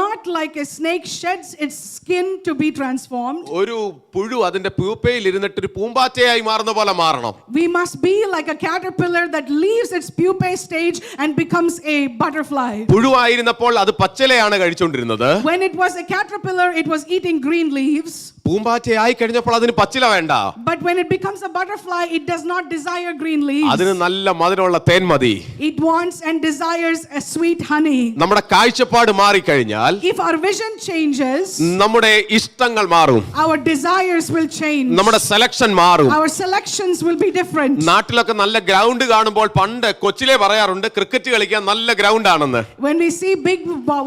Not like a snake sheds its skin to be transformed. ഒരു പുഴു അതിന്റെ പ്യൂപ്പയിൽ ഇരുന്നിട്ട് ഒരു പൂമ്പാറ്റയായി മാറുന്ന പോലെ മാറണം. We must be like a caterpillar that leaves its pupae stage and becomes a butterfly. പുഴുവായിരുന്നപ്പോൾ അത് പച്ചിലയാണ് കഴിച്ചുകൊണ്ടിരുന്നത്. When it was a caterpillar, it was eating green leaves. പൂമ്പാറ്റയായി കഴിഞ്ഞപ്പോൾ അതിന് പച്ചില വേണ്ട. But when it becomes a butterfly, it does not desire green leaves. അതിന് നല്ല മധുരമുള്ള തേൻ മതി. It wants and desires a sweet honey. നമ്മുടെ കാഴ്ചപ്പാട് മാറിക്കഴിഞ്ഞാൽ, If our vision changes, നമ്മുടെ ഇഷ്ടങ്ങൾ മാറും, our desires will change. നമ്മുടെ സെലക്ഷൻ മാറും. Our selections will be different. നാട്ടിലൊക്കെ നല്ല ഗ്രൗണ്ട് കാണുമ്പോൾ പണ്ട് കൊച്ചിലെ പറയാറുണ്ട് ക്രിക്കറ്റ് കളിക്കാൻ നല്ല ഗ്രൗണ്ട് ആണെന്ന്. When we see big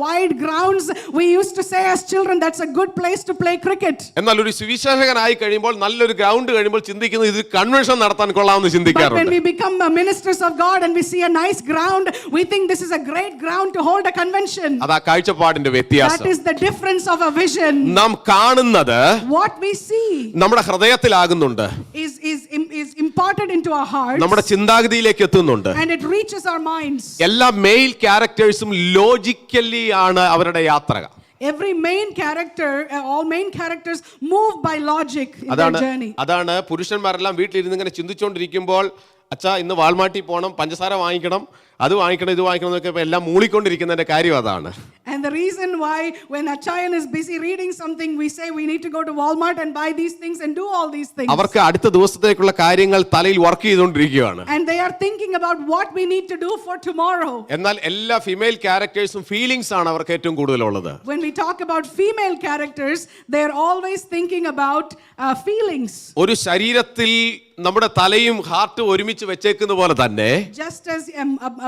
wide grounds, we used to say as children that's a good place to play cricket. എന്നാൽ ഒരു സുവിശേഷകനായി കഴിയുമ്പോൾ നല്ലൊരു ഗ്രൗണ്ട് കഴിയുമ്പോൾ ചിന്തിക്കുന്നത് ഇത് കൺവെൻഷൻ നടത്താൻ കൊള്ളാമെന്ന് But when ചിന്തിക്കാറുണ്ട്. we become ministers of God and we see a nice ground, we think this is a great ground to hold a convention. അതാ കാഴ്ചപ്പാടിന്റെ That വ്യത്യാസം. is the difference of a vision. നാം കാണുന്നത് What we see നമ്മുടെ ഹൃദയത്തിലാകുന്നുണ്ട്, is imparted into our hearts നമ്മുടെ ചിന്താഗതിയിലേക്ക് എത്തുന്നുണ്ട്. and it reaches our minds. എല്ലാ mail ക്യാരക്ടേഴ്സും logically ആണ് അവരുടെ യാത്ര. Every main character, all main characters move by logic in their journey. അതാണ് പുരുഷന്മാരെല്ലാം വീട്ടിലിരുന്ന് ഇങ്ങനെ ചിന്തിച്ചുകൊണ്ടിരിക്കുമ്പോൾ, അച്ഛാ ഇന്ന് വാൾമാർട്ടിൽ പോകണം, പഞ്ചസാര വാങ്ങിക്കണം, അത് വാങ്ങിക്കണം, ഇത് വാങ്ങിക്കണം എന്നൊക്കെ എല്ലാം മൂളിക്കൊണ്ടിരിക്കുന്നതിന്റെ കാര്യം അതാണ്. And the reason why when Achayan is busy reading something, we say we need to go to Walmart and buy these things and do all these things. അവർക്ക് അടുത്ത ദിവസത്തേക്കുള്ള കാര്യങ്ങൾ തലയിൽ വർക്ക് ചെയ്തുകൊണ്ടിരിക്കുകയാണ്. And they are thinking about what we need to do for tomorrow. എന്നാൽ എല്ലാ female ക്യാരക്ടേഴ്സും feelings ആണ് അവർക്ക് ഏറ്റവും കൂടുതലുള്ളത്. When we talk about female characters, they are always thinking about feelings. ഒരു ശരീരത്തിൽ നമ്മുടെ തലയും ഹാർട്ടും ഒരുമിച്ച് വെച്ചേക്കുന്ന പോലെ തന്നെ, Just as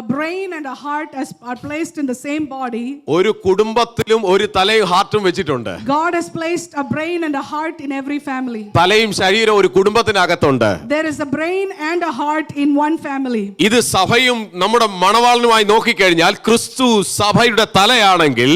a brain and a heart are placed in the same body, ഒരു കുടുംബത്തിലും ഒരു തലയും ഹാർട്ടും വെച്ചിട്ടുണ്ട്. God has placed a brain and a heart in every family. തലയും ശരീരവും ഒരു കുടുംബത്തിനകത്തുണ്ട്. There is a brain and a heart in one family. ഇത് സഭയും നമ്മുടെ മണവാളനുമായി നോക്കിക്കഴിഞ്ഞാൽ ക്രിസ്തു സഭയുടെ തലയാണെങ്കിൽ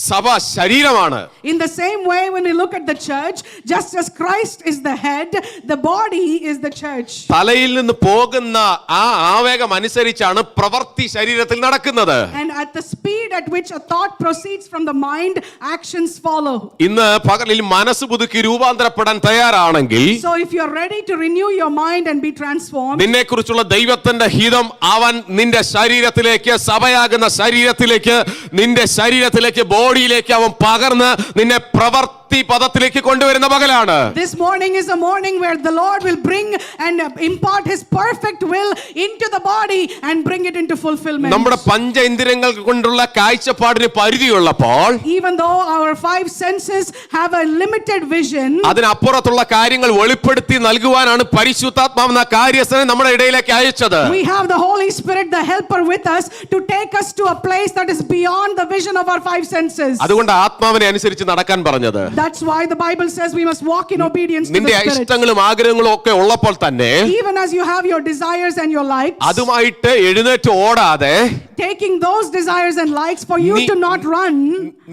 സഭ ശരീരമാണ്. In the same way, when we look at the church, just as Christ is the head, the body is the church. തലയിൽ നിന്ന് പോകുന്ന ആ ആവേഗം അനുസരിച്ചാണ് പ്രവൃത്തി ശരീരത്തിൽ നടക്കുന്നത്. And at the speed at which a thought proceeds from the mind, actions follow. ഇന്ന് പകലിൽ മനസ്സ് പുതുക്കി രൂപാന്തരപ്പെടാൻ തയ്യാറാണെങ്കിൽ, So if you are ready to renew your mind and be transformed, നിന്നെക്കുറിച്ചുള്ള ദൈവത്തിന്റെ ഹിതം അവൻ നിന്റെ ശരീരത്തിലേക്ക്, സഭയാകുന്ന ശരീരത്തിലേക്ക്, നിന്റെ ശരീരത്തിലേക്ക്, ബോഡിയിലേക്ക് അവൻ പകർന്ന് നിന്നെ പ്രവർത്തി പദത്തിലേക്ക് കൊണ്ടുവരുന്ന പകലാണ്. this morning is a morning where the Lord will bring and impart his perfect will into the body and bring it into fulfillment. നമ്മുടെ പഞ്ചേന്ദ്രിയങ്ങൾ കൊണ്ടുള്ള കാഴ്ചപ്പാടിന് പരിധിയുള്ളപ്പോൾ, Even though our five senses have a limited vision, അതിനപ്പുറത്തുള്ള കാര്യങ്ങൾ വെളിപ്പെടുത്തി നൽകുവാനാണ് പരിശുദ്ധാത്മാവെന്ന കാര്യസ്ഥനെ നമ്മുടെ ഇടയിലേക്ക് അയച്ചത്. we have the Holy Spirit, the helper, with us to take us to a place that is beyond the vision of our five senses. അതുകൊണ്ട് ആത്മാവിനെ അനുസരിച്ച് നടക്കാൻ പറഞ്ഞത്. That's why the Bible says we must walk in obedience to the നിന്റെ Spirit. ഇഷ്ടങ്ങളും ആഗ്രഹങ്ങളും ഒക്കെ ഉള്ളപ്പോൾ തന്നെ, Even as you have your desires and your likes, അതുമായിട്ട് എഴുന്നേറ്റ് ഓടാതെ, taking those desires and likes for you to not run,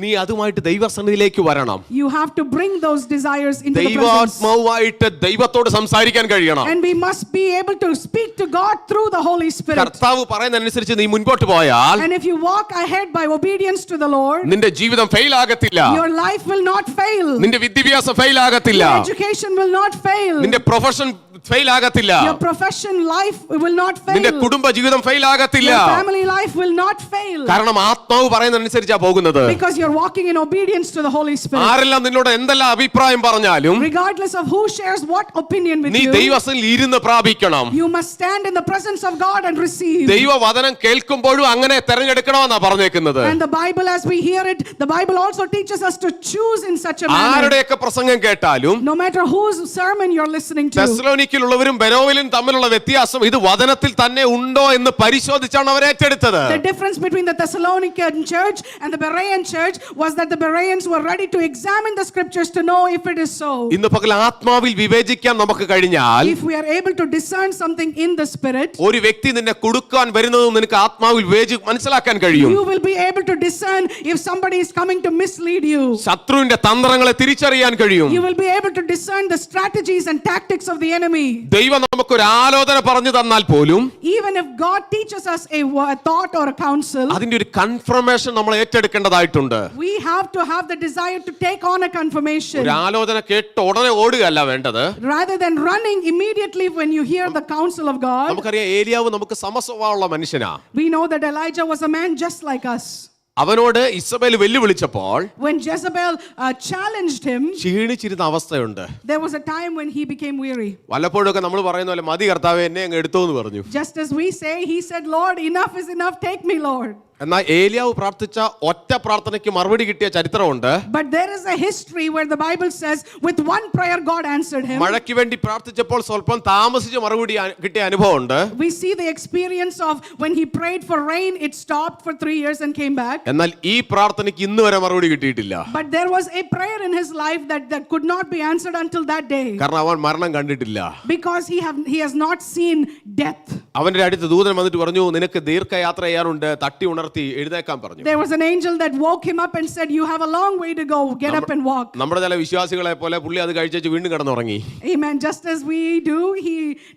നീ അതുമായിട്ട് ദൈവസന്നിധിയിലേക്ക് വരണം. you have to bring those desires into the presence. ദൈവാത്മാവുമായിട്ട് ദൈവത്തോട് സംസാരിക്കാൻ കഴിയണം. And we must be able to speak to God through the Holy Spirit. കർത്താവ് പറയുന്നതനുസരിച്ച് നീ മുൻപോട്ട് പോയാൽ And if you walk ahead by obedience to the Lord, നിന്റെ ജീവിതം ഫെയിൽ ആകത്തില്ല. your life will not fail. നിന്റെ വിദ്യാഭ്യാസം ഫെയിൽ ആകത്തില്ല. Your education will not fail. നിന്റെ പ്രൊഫഷൻ ഫെയിൽ ആകത്തില്ല. Your profession life will not fail. നിന്റെ കുടുംബ ജീവിതം ഫെയിൽ ആകത്തില്ല. Your family life will not fail. കാരണം ആത്മാവ് പറയുന്നതനുസരിച്ചാ പോകുന്നത്. Because you're walking in obedience to the Holy Spirit. ആരെല്ലാം നിന്നോട് എന്തെല്ലാം അഭിപ്രായം പറഞ്ഞാലും Regardless of who shares what opinion with നീ you, ദൈവസന്നിധിയിൽ ഇരുന്ന് പ്രാപിക്കണം. you must stand in the presence of God and receive. ദൈവവചനം കേൾക്കുമ്പോഴും അങ്ങനെ തെരഞ്ഞെടുക്കണമെന്നാ പറഞ്ഞേക്കുന്നത്. And the Bible, as we hear it, the Bible also teaches us to choose in such a manner. ആരുടെയൊക്കെ പ്രസംഗം കേട്ടാലും No matter whose sermon you're listening to. തെസ്സലോനിക്കയിലുള്ളവരും ബെരോവിലും തമ്മിലുള്ള വ്യത്യാസം ഇത് വചനത്തിൽ തന്നെ ഉണ്ടോ എന്ന് പരിശോധിച്ചാണ് അവർ ഏറ്റെടുത്തത്. The difference between the Thessalonican church and the Berean church was that the Bereans were ready to examine the scriptures to know if it is so. ഇന്ന് പകൽ ആത്മാവിൽ വിവേചിക്കാൻ നമുക്ക് കഴിഞ്ഞാൽ If we are able to discern something in the spirit, ഒരു വ്യക്തി നിന്നെ കൊടുക്കാൻ വരുന്നതും നിനക്ക് ആത്മാവിൽ മനസ്സിലാക്കാൻ കഴിയും. you will be able to discern if somebody is coming to mislead you. ശത്രുവിന്റെ തന്ത്രങ്ങളെ തിരിച്ചറിയാൻ കഴിയും. You will be able to discern the strategies and tactics of the enemy. ദൈവം നമുക്കൊരു ആലോചന പറഞ്ഞു തന്നാൽ പോലും Even if God teaches us a thought or a counsel, അതിന്റെ ഒരു കൺഫർമേഷൻ നമ്മൾ ഏറ്റെടുക്കേണ്ടതായിട്ടുണ്ട്. we have to have the desire to take on a confirmation. ഒരു ആലോചന കേട്ട് ഉടനെ ഓടുകയല്ല വേണ്ടത്. Rather than running immediately when you hear the counsel of God. നമുക്കറിയാം ഏലിയാവ് നമുക്ക് സമസ്വഭാവമുള്ള മനുഷ്യനാ. We know that Elijah was a man just like us. അവനോട് Jezebel വെല്ലുവിളിച്ചപ്പോൾ When Jezebel challenged him, ക്ഷീണിച്ചിരുന്ന അവസ്ഥയുണ്ട്. there was a time when he became weary. വല്ലപ്പോഴൊക്കെ നമ്മൾ പറയുന്ന പോലെ മതി കർത്താവേ എന്നെ അങ്ങ് എടുത്തോ എന്ന് പറഞ്ഞു. Just as we say, he said, Lord, enough is enough, take me, Lord. എന്നാൽ ഏലിയാവ് പ്രാർത്ഥിച്ച ഒറ്റ പ്രാർത്ഥനയ്ക്ക് മറുപടി കിട്ടിയ ചരിത്രമുണ്ട്. But there is a history where the Bible says with one prayer God answered him. മഴയ്ക്ക് വേണ്ടി പ്രാർത്ഥിച്ചപ്പോൾ സ്വല്പം താമസിച്ച് മറുപടി കിട്ടിയ അനുഭവമുണ്ട്. We see the experience of when he prayed for rain, it stopped for 3 years and came back. എന്നാൽ ഈ പ്രാർത്ഥനയ്ക്ക് ഇന്ന് വരെ മറുപടി കിട്ടിയിട്ടില്ല. But there was a prayer in his life that could not be answered until that day. കാരണം അവൻ മരണം കണ്ടിട്ടില്ല. Because he has not seen death. അവന്റെ അടുത്ത് ദൂതൻ വന്നിട്ട് പറഞ്ഞു നിനക്ക് ദീർഘയാത്ര ചെയ്യാനുണ്ട്, തട്ടി ഉണർത്തി എഴുന്നേക്കാൻ പറഞ്ഞു. There was an angel that woke him up and said, you have a long way to go, get up and walk. നമ്മുടെ ചില വിശ്വാസികളെ പോലെ പുള്ളി അത് കഴിച്ചു വീണ്ടും കിടന്നുറങ്ങി. Amen. Just as we do, he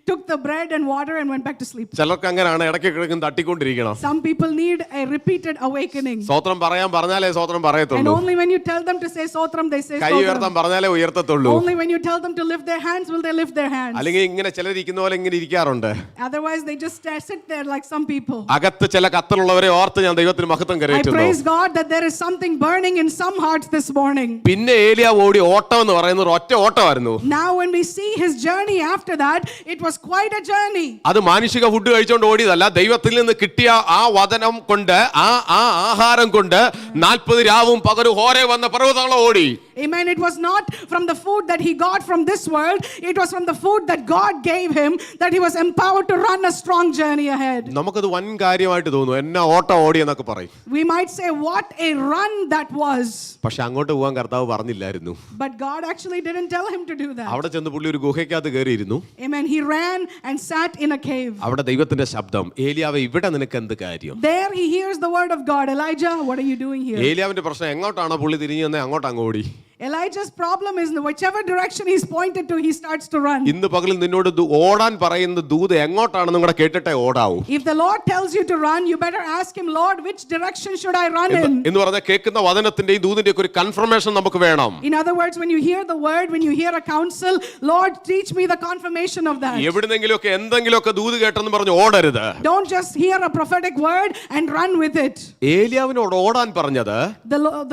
took the bread and water and went back to sleep. ചിലർക്ക് അങ്ങനെയാണ്, ഇടയ്ക്കിടയ്ക്ക് തട്ടിക്കൊണ്ടിരിക്കണം. Some people need a repeated awakening. സ്തോത്രം പറഞ്ഞാലേ സ്തോത്രം And പറയത്തുള്ളൂ. only when you tell them to say sotram, they say കൈ ഉയർത്താൻ sotram. പറഞ്ഞാലേ ഉയർത്തത്തുള്ളൂ. Only when you tell them to lift their hands, will they lift their hands. അല്ലെങ്കിൽ ഇങ്ങനെ ചിലരിക്കുന്ന പോലെ ഇങ്ങനെ ഇരിക്കാറുണ്ട്. Otherwise, they just sit there like some people. അകത്ത് ചില കത്തലുള്ളവരെ ഓർത്ത് ഞാൻ ദൈവത്തിന് മഹത്വം I കരയറ്റുന്നു. praise God that there is something burning in some hearts this morning. പിന്നെ ഏലിയാവ് ഓടി ഓട്ടം എന്ന് പറയുന്നത് ഒറ്റ ഓട്ടമായിരുന്നു. Now when we see his journey after that, it was quite a journey. അത് മാനുഷിക ഫുഡ് കഴിച്ചുകൊണ്ട് ഓടിയതല്ല, ദൈവത്തിൽ നിന്ന് കിട്ടിയ ആ വചനം കൊണ്ട് ആ ആഹാരം കൊണ്ട് 40 രാവും പകലും ഹോരെ വന്ന പർവ്വതങ്ങളെ ഓടി. Amen. It was not from the food that he got from this world. It was from the food that God gave him that he was empowered to run a strong journey ahead. നമുക്കത് വൻ കാര്യമായിട്ട് തോന്നും, എന്നാ ഓട്ടം ഓടി എന്നൊക്കെ പറയും. We might say what a run that was. പക്ഷെ അങ്ങോട്ട് പോകാൻ കർത്താവ് പറഞ്ഞില്ലായിരുന്നു. But God actually didn't tell him to do that. അവിടെ ചെന്ന് പുള്ളി ഒരു ഗുഹയ്ക്കകത്ത് കയറിയിരുന്നു. Amen. He ran and sat in a cave. അവിടെ ദൈവത്തിന്റെ ശബ്ദം, ഏലിയാവേ ഇവിടെ നിനക്ക് എന്ത് കാര്യം? There he hears the word of God. Elijah, what are you doing here? ഏലിയാവിന്റെ പ്രശ്നം എങ്ങോട്ടാണോ പുള്ളി തിരിഞ്ഞു തന്നെ അങ്ങോട്ട് അങ്ങ് ഓടി. Elijah's problem is whichever direction he's pointed to, he starts to run. ഇന്ന് പകലിൽ നിന്നോട് ഓടാൻ പറയുന്ന ദൂത് എങ്ങോട്ടാണെന്നും കൂടെ കേട്ടിട്ടേ ഓടാവൂ. If the Lord tells you to run, you better ask him, Lord, which direction should I run in? എന്ന് പറഞ്ഞാൽ കേൾക്കുന്ന വചനത്തിന്റെയും ദൂതിന്റെയും ഒരു കൺഫർമേഷൻ നമുക്ക് വേണം. In other words, when you hear the word, when you hear a counsel, Lord, teach me the confirmation of that. എവിടുന്നെങ്കിലുമൊക്കെ എന്തെങ്കിലുമൊക്കെ ദൂത് കേട്ടെന്ന് പറഞ്ഞ് ഓടരുത്. Don't just hear a prophetic word and run with it. ഏലിയാവിനോട് ഓടാൻ പറഞ്ഞത്,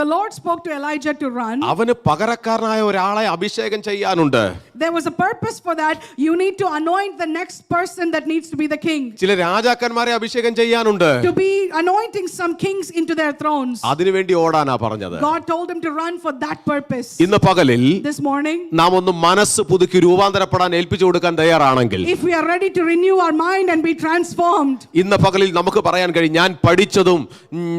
The Lord spoke to Elijah to run. അവന് പകരക്കാരനായ ഒരാളെ അഭിഷേകം ചെയ്യാനുണ്ട്. There was a purpose for that. You need to anoint the next person that needs to be the king. ചില രാജാക്കന്മാരെ അഭിഷേകം ചെയ്യാനുണ്ട്. To be anointing some kings into their thrones. അതിനുവേണ്ടി ഓടാനാ പറഞ്ഞത്. God told him to run for that purpose. ഇന്ന് പകലിൽ This morning, നാം ഒന്ന് മനസ്സ് പുതുക്കി രൂപാന്തരപ്പെടാൻ ഏൽപ്പിച്ചു കൊടുക്കാൻ തയ്യാറാണെങ്കിൽ, if we are ready to renew our mind and be transformed, ഇന്ന് പകലിൽ നമുക്ക് പറയാൻ കഴിയും, ഞാൻ പഠിച്ചതും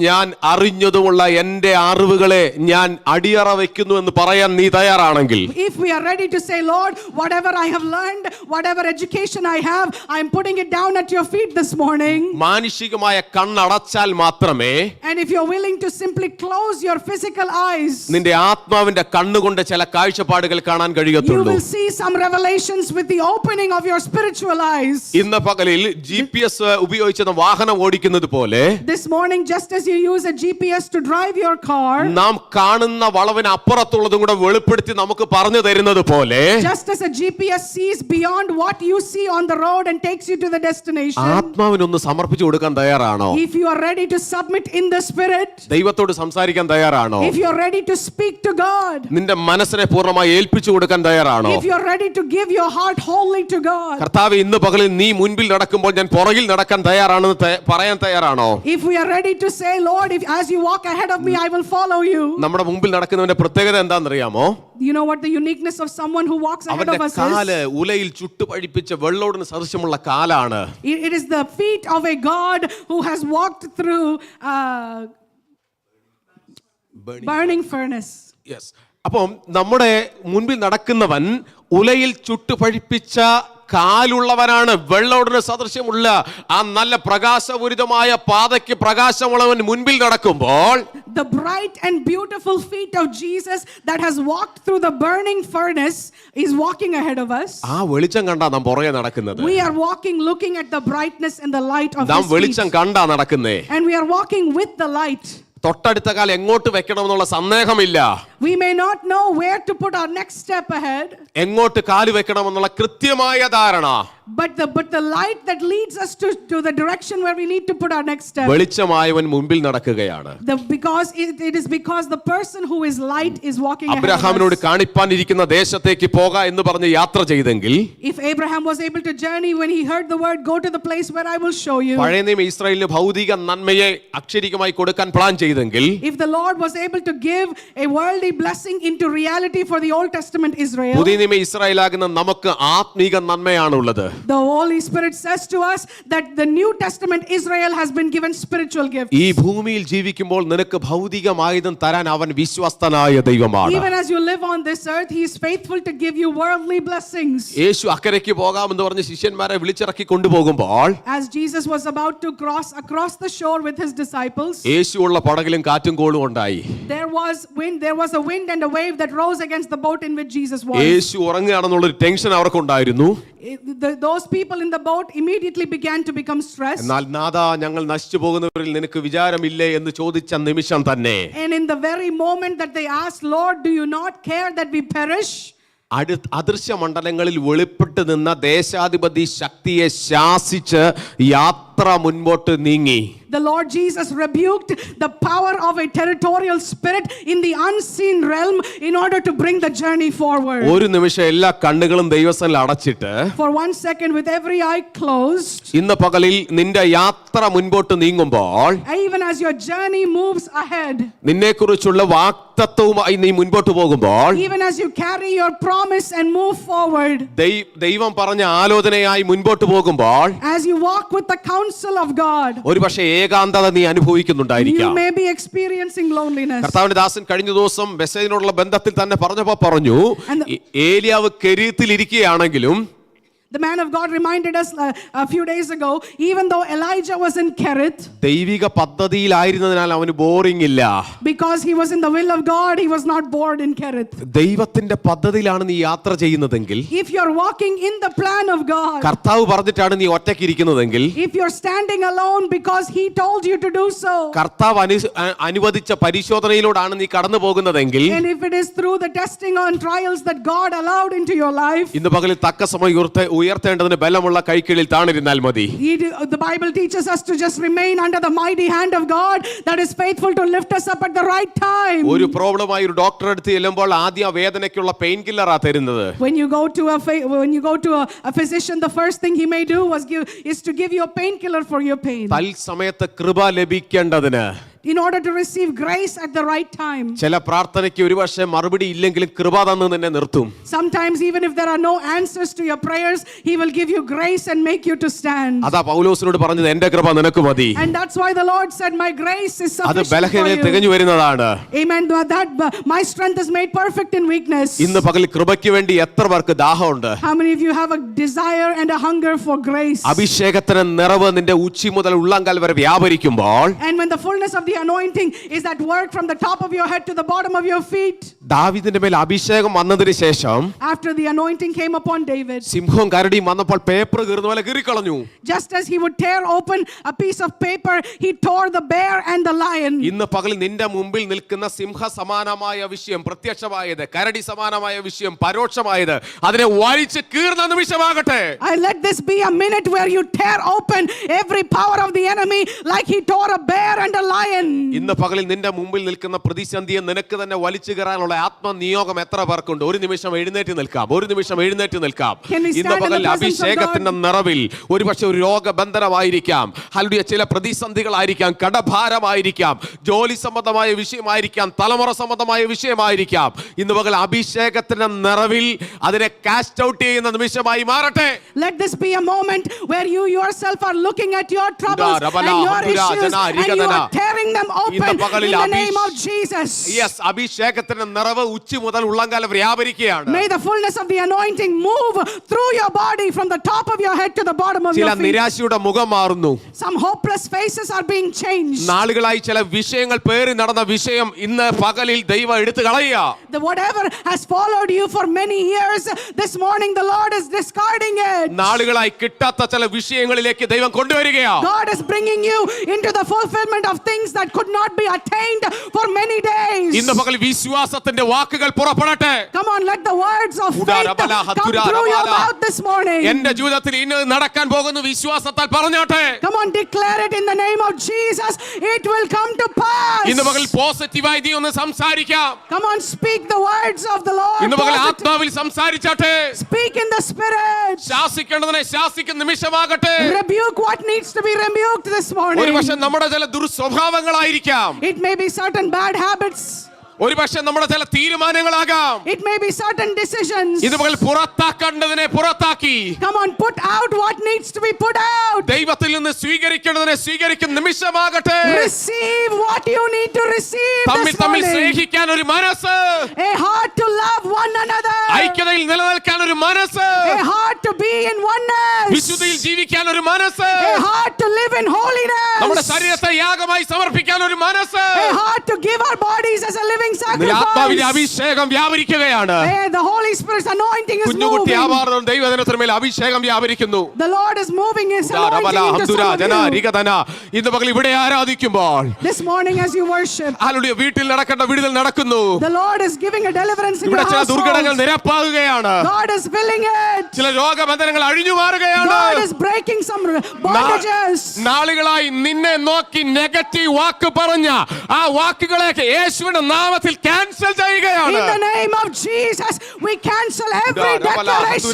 ഞാൻ അറിഞ്ഞതുമുള്ള എന്റെ അറിവുകളെ ഞാൻ അടിയറ വെക്കുന്നു എന്ന് പറയാൻ നീ തയ്യാറാണെങ്കിൽ, if we are ready to say, Lord, Lord, whatever I have learned, whatever education I have, I am putting it down at your feet this morning. മാനുഷികമായ കണ്ണടച്ചാൽ മാത്രമേ And if you're willing to simply close your physical eyes, നിന്റെ ആത്മാവിന്റെ കണ്ണുകൊണ്ട് ചില കാഴ്ചപ്പാടുകൾ കാണാൻ you കഴിയത്തുള്ളൂ. will see some revelations with the opening of your spiritual eyes. ഇന്ന് പകലിൽ GPS ഉപയോഗിച്ച് വാഹനം ഓടിക്കുന്നത് പോലെ This morning, just as you use a GPS to drive your car, നാം കാണുന്ന വളവിന് അപ്പുറത്തുള്ളതും കൂടെ വെളിപ്പെടുത്തി നമുക്ക് പറഞ്ഞു തരുന്നത് പോലെ just as a GPS sees beyond what you see on the road and takes you to the destination, ആത്മാവിനൊന്ന് സമർപ്പിച്ചു കൊടുക്കാൻ തയ്യാറാണോ? if you are ready to submit in the spirit, ദൈവത്തോട് സംസാരിക്കാൻ തയ്യാറാണോ? if you are ready to speak to God, നിന്റെ മനസ്സിനെ പൂർണ്ണമായി ഏൽപ്പിച്ചു കൊടുക്കാൻ തയ്യാറാണോ? if you are ready to give your heart wholly to God, കർത്താവേ, ഇന്ന് പകലിൽ നീ മുൻപിൽ നടക്കുമ്പോൾ ഞാൻ പുറകിൽ നടക്കാൻ തയ്യാറാണെന്ന് പറയാൻ തയ്യാറാണോ? if we are ready to say, Lord, if as you walk ahead of me, I will follow you. നമ്മുടെ മുമ്പിൽ നടക്കുന്നവന്റെ പ്രത്യേകത എന്താണെന്നറിയാമോ? You know what the uniqueness of someone who walks ahead അവന്റെ of us കാല് is? ഉലയിൽ ചുട്ടുപഴിപ്പിച്ച വെള്ളോടിന് സദൃശ്യമുള്ള കാലാണ്. It is the feet of a God who has walked through burning furnace. Yes. അപ്പം നമ്മുടെ മുൻപിൽ നടക്കുന്നവൻ ഉലയിൽ ചുട്ടുപഴിപ്പിച്ച കാലുള്ളവനാണ്. വെള്ളോടിന് സദൃശ്യമുള്ള ആ നല്ല പ്രകാശപൂരിതമായ പാതയ്ക്ക് പ്രകാശമുള്ളവൻ മുൻപിൽ നടക്കുമ്പോൾ The bright and beautiful feet of Jesus that has walked through the burning furnace is walking ahead of us. ആ വെളിച്ചം കണ്ടാ നാം പുറകെ നടക്കുന്നത്. We are walking looking at the brightness and the light of നാം His feet. വെളിച്ചം കണ്ടാ നടക്കുന്നേ. And we are walking with the light. തൊട്ടടുത്ത കാൽ എങ്ങോട്ട് വെക്കണമെന്നുള്ള സന്ദേഹമില്ല. We may not know where to put our next step ahead. എങ്ങോട്ട് കാല് വെക്കണമെന്നുള്ള കൃത്യമായ ധാരണ. But the light that leads us to the direction where we need to put our next step. വെളിച്ചമായവൻ മുൻപിൽ നടക്കുകയാണ്. Because it is because the person who is light is walking ahead of അബ്രഹാമിനോട് us. കാണിപ്പാനിരിക്കുന്ന ദേശത്തേക്ക് പോക എന്ന് പറഞ്ഞ് യാത്ര ചെയ്തെങ്കിൽ If Abraham was able to journey when he heard the word, go to the place where I will show you. പഴയ നിയമ ഇസ്രായേലിന് ഭൗതിക നന്മയെ അക്ഷരികമായി കൊടുക്കാൻ പ്ലാൻ ചെയ്തെങ്കിൽ If the Lord was able to give a worldly blessing into reality for the Old Testament Israel, പുതിയ നിയമ ഇസ്രായേലാകുന്ന നമുക്ക് ആത്മീക നന്മയാണുള്ളത്. the Holy Spirit says to us that the New Testament Israel has been given spiritual gifts. ഈ ഭൂമിയിൽ ജീവിക്കുമ്പോൾ നിനക്ക് ഭൗതികമായതും തരാൻ അവൻ വിശ്വസ്തനായ ദൈവമാണ്. Even as you live on this earth, He is faithful to give you worldly blessings. യേശു അക്കരയ്ക്ക് പോകാമെന്ന് പറഞ്ഞ് ശിഷ്യന്മാരെ വിളിച്ചിറക്കി കൊണ്ടുപോകുമ്പോൾ As Jesus was about to cross across the shore with His disciples, യേശുവുള്ള പടകിലും കാറ്റും കോളും ഉണ്ടായി. there was a wind and a wave that rose against the boat in which Jesus was. യേശു ഉറങ്ങുകയാണെന്നുള്ളൊരു ടെൻഷൻ അവർക്കുണ്ടായിരുന്നു. Those people in the boat immediately began to become stressed. എന്നാൽ നാഥാ, ഞങ്ങൾ നശിച്ചു പോകുന്നവരിൽ നിനക്ക് വിചാരമില്ലേ എന്ന് ചോദിച്ച നിമിഷം തന്നെ And in the very moment that they asked, Lord, do you not care that we perish? അദൃശ്യ മണ്ഡലങ്ങളിൽ വെളിപ്പെട്ട് നിന്ന ദേശാധിപതി ശക്തിയെ ശാസിച്ച് യാത്ര മുൻപോട്ട് നീങ്ങി. The Lord Jesus rebuked the power of a territorial spirit in the unseen realm in order to bring the journey forward. ഒരു നിമിഷം എല്ലാ കണ്ണുകളും ദൈവസന്നിധിയിൽ അടച്ചിട്ട് For 1 second, with every eye closed, ഇന്ന് പകലിൽ നിന്റെ യാത്ര മുൻപോട്ട് നീങ്ങുമ്പോൾ even as your journey moves ahead, നിന്നെക്കുറിച്ചുള്ള വാഗ്ദത്തവുമായി നീ മുൻപോട്ട് പോകുമ്പോൾ, even as you carry your promise and move forward, ദൈവം പറഞ്ഞ ആലോചനയായി മുൻപോട്ട് പോകുമ്പോൾ, as you walk with the counsel of God, ഒരുപക്ഷേ ഏകാന്തത നീ you അനുഭവിക്കുന്നുണ്ടായിരിക്കാം. may be experiencing loneliness. കർത്താവിന്റെ ദാസൻ കഴിഞ്ഞ ദിവസം ബെസേലിനോടുള്ള ബന്ധത്തിൽ തന്നെ പറഞ്ഞപ്പോ പറഞ്ഞു, ഏലിയാവ് കെരീത്തിൽ ഇരിക്കുകയാണെങ്കിലും The man of God reminded us a few days ago, even though Elijah was in Kerith, ദൈവിക പദ്ധതിയിലായിരുന്നതിനാൽ അവന് ബോറിംഗ് ഇല്ല. because he was in the will of God, he was not bored in Kerith. ദൈവത്തിന്റെ പദ്ധതിയിലാണ് നീ യാത്ര ചെയ്യുന്നതെങ്കിൽ, If you're walking in the plan of God, കർത്താവ് പറഞ്ഞിട്ടാണ് നീ ഒറ്റയ്ക്ക് ഇരിക്കുന്നതെങ്കിൽ, if you're standing alone because he told you to do so, കർത്താവ് അനുവദിച്ച പരിശോധനയിലൂടെയാണ് നീ കടന്നു പോകുന്നതെങ്കിൽ, and if it is through the testing and trials that God allowed into your life, ഇന്ന് പകലിൽ തക്ക സമയം ഉയർത്തേണ്ടതിന് ബലമുള്ള കൈക്കീഴിൽ താണിരുന്നാൽ മതി. the Bible teaches us to just remain under the mighty hand of God that is faithful to lift us up at the right time. ഒരു പ്രോബ്ലമായി ഒരു ഡോക്ടറെ അടുത്ത് ചെല്ലുമ്പോൾ ആദ്യം വേദനയ്ക്കുള്ള പെയിൻ കില്ലറാ തരുന്നത്. When you go to a physician, the first thing he may do is to give you a painkiller for your pain. തൽസമയത്ത് കൃപ ലഭിക്കേണ്ടതിന്, in order to receive grace at the right time. ചില പ്രാർത്ഥനയ്ക്ക് ഒരുപക്ഷെ മറുപടി ഇല്ലെങ്കിലും കൃപ തന്ന് നിന്നെ നിർത്തും. Sometimes even if there are no answers to your prayers, he will give you grace and make you to stand. അതാ പൗലോസിനോട് പറഞ്ഞത് എന്റെ കൃപ നിനക്ക് മതി. And that's why the Lord said, my grace is അത് sufficient for ബലഹീനതയിൽ you. തികഞ്ഞു വരുന്നതാണ്. Amen. My strength is made perfect in weakness. ഇന്ന് പകൽ കൃപയ്ക്ക് വേണ്ടി എത്ര പേർക്ക് ദാഹമുണ്ട്? How many of you have a desire and a hunger for grace? അഭിഷേകത്തിന്റെ നിറവ് നിന്റെ ഉച്ചി മുതൽ ഉള്ളങ്കാൽ വരെ വ്യാപരിക്കുമ്പോൾ, And when the fullness of the anointing is at work from the top of your head to the bottom of your feet. ദാവീദിന്റെ മേൽ അഭിഷേകം വന്നതിന് ശേഷം After the anointing came upon David, സിംഹവും കരടിയും വന്നപ്പോൾ പേപ്പർ കീറുന്ന പോലെ കീറിക്കളഞ്ഞു. just as he would tear open a piece of paper, he tore the bear and the lion. ഇന്ന് പകൽ നിന്റെ മുമ്പിൽ നിൽക്കുന്ന സിംഹ സമാനമായ വിഷയം പ്രത്യക്ഷമായത്, കരടി സമാനമായ വിഷയം പരോക്ഷമായത്, അതിനെ വലിച്ച് കീറുന്ന നിമിഷമാകട്ടെ. I let this be a minute where you tear open every power of the enemy like he tore a bear and a lion. ഇന്ന് പകലിൽ നിന്റെ മുമ്പിൽ നിൽക്കുന്ന പ്രതിസന്ധിയെ നിനക്ക് തന്നെ വലിച്ചു കീറാനുള്ള ആത്മനിയോഗം എത്ര പേർക്കുണ്ട്? ഒരു നിമിഷം എഴുന്നേറ്റ് നിൽക്കാം, ഒരു നിമിഷം എഴുന്നേറ്റ് നിൽക്കാം. Can we stand ഇന്ന് in the പകൽ presence of അഭിഷേകത്തിന്റെ നിറവിൽ ഒരുപക്ഷെ ഒരു രോഗബന്ധനമായിരിക്കാം, ഹല്ലേലൂയ, ചില പ്രതിസന്ധികളായിരിക്കാം, കടഭാരമായിരിക്കാം, ജോലി സംബന്ധമായ വിഷയമായിരിക്കാം, തലമുറ സംബന്ധമായ വിഷയമായിരിക്കാം. ഇന്ന് പകൽ അഭിഷേകത്തിന്റെ നിറവിൽ അതിനെ കാസ്റ്റ് ഔട്ട് ചെയ്യുന്ന നിമിഷമായി മാറട്ടെ. Let this be a moment where you yourself are looking at your troubles and your issues and you are tearing them open in the name of Jesus. Yes, അഭിഷേകത്തിന്റെ നിറവ് ഉച്ചി മുതൽ ഉള്ളങ്കാൽ വ്യാപരിക്കുകയാണ്. May the fullness of the anointing move through your body from the top of your head to the bottom of ചില your feet. നിരാശയുടെ മുഖം മാറുന്നു. Some hopeless faces are being changed. നാളുകളായി ചില വിഷയങ്ങൾ പേറി നടന്ന വിഷയം ഇന്ന് പകലിൽ ദൈവം എടുത്തു കളയുക. Whatever has followed you for many years, this morning the Lord is discarding it. നാളുകളായി കിട്ടാത്ത ചില വിഷയങ്ങളിലേക്ക് ദൈവം കൊണ്ടുവരികയാ. God is bringing you into the fulfillment of things that could not be attained for many days. ഇന്ന് പകൽ വിശ്വാസത്തിന്റെ വാക്കുകൾ പുറപ്പെടട്ടെ. Come on, let the words of faith come through your mouth this morning. എന്റെ ജീവിതത്തിൽ ഇന്ന് നടക്കാൻ പോകുന്ന വിശ്വാസത്താൽ പറഞ്ഞോട്ടെ. Come on, declare it in the name of Jesus. It will come to pass. ഇന്ന് പകൽ പോസിറ്റീവായി നീ ഒന്ന് സംസാരിക്കാം. Come on, speak the words of the Lord. ഇന്ന് പകൽ ആത്മാവിൽ സംസാരിച്ചാട്ടെ. Speak in the spirit. ശാസിക്കേണ്ടതിനെ ശാസിക്കുന്ന നിമിഷമാകട്ടെ. Rebuke what needs to be rebuked this morning. ഒരുപക്ഷെ നമ്മുടെ ചില ദുർസ്വഭാവങ്ങളായിരിക്കാം. It may be certain bad habits. ഒരുപക്ഷെ നമ്മുടെ ചില തീരുമാനങ്ങളാകാം. It may be certain decisions. ഇത് പകൽ പുറത്താക്കേണ്ടതിനെ പുറത്താക്കി. Come on, put out what needs to be put out. ദൈവത്തിൽ നിന്ന് സ്വീകരിക്കേണ്ടതിനെ സ്വീകരിക്കുന്ന നിമിഷമാകട്ടെ. Receive what you need to receive തമ്മിൽ this തമ്മിൽ morning. സ്നേഹിക്കാൻ ഒരു മനസ്സ്, A heart to love one another. ഐക്യതയിൽ നിലനിൽക്കാൻ ഒരു മനസ്സ്, A heart to be in oneness. വിശുദ്ധിയിൽ ജീവിക്കാൻ ഒരു മനസ്സ്, A heart to live in holiness. നമ്മുടെ ശരീരത്തെ യാഗമായി സമർപ്പിക്കാൻ ഒരു മനസ്സ്. A heart to give our bodies as a living ആത്മാവിന്റെ sacrifice. അഭിഷേകം വ്യാപരിക്കുകയാണ്. The Holy Spirit's anointing is Kunjukutty moving. ആവാറും ദൈവജനത്തിന്മേൽ അഭിഷേകം വ്യാപരിക്കുന്നു. The Lord is moving His anointing into some of you. ഇന്ന് പകൽ ഇവിടെ ആരാധിക്കുമ്പോൾ This morning as you worship, hallelujah, വീട്ടിൽ നടക്കേണ്ട വിടുതൽ നടക്കുന്നു. the Lord is giving a deliverance in your ഇവിടെ ചില ദുർഘടങ്ങൾ household. നിരപ്പാകുകയാണ്. God is filling it. ചില രോഗബന്ധനങ്ങൾ അഴിഞ്ഞു മാറുകയാണ്. God is breaking some bondages. നാളുകളായി നിന്നെ നോക്കി നെഗറ്റീവ് വാക്ക് പറഞ്ഞ ആ വാക്കുകളെ യേശുവിന്റെ നാമത്തിൽ ക്യാൻസൽ ചെയ്യുകയാണ്. In the name of Jesus, we cancel every declaration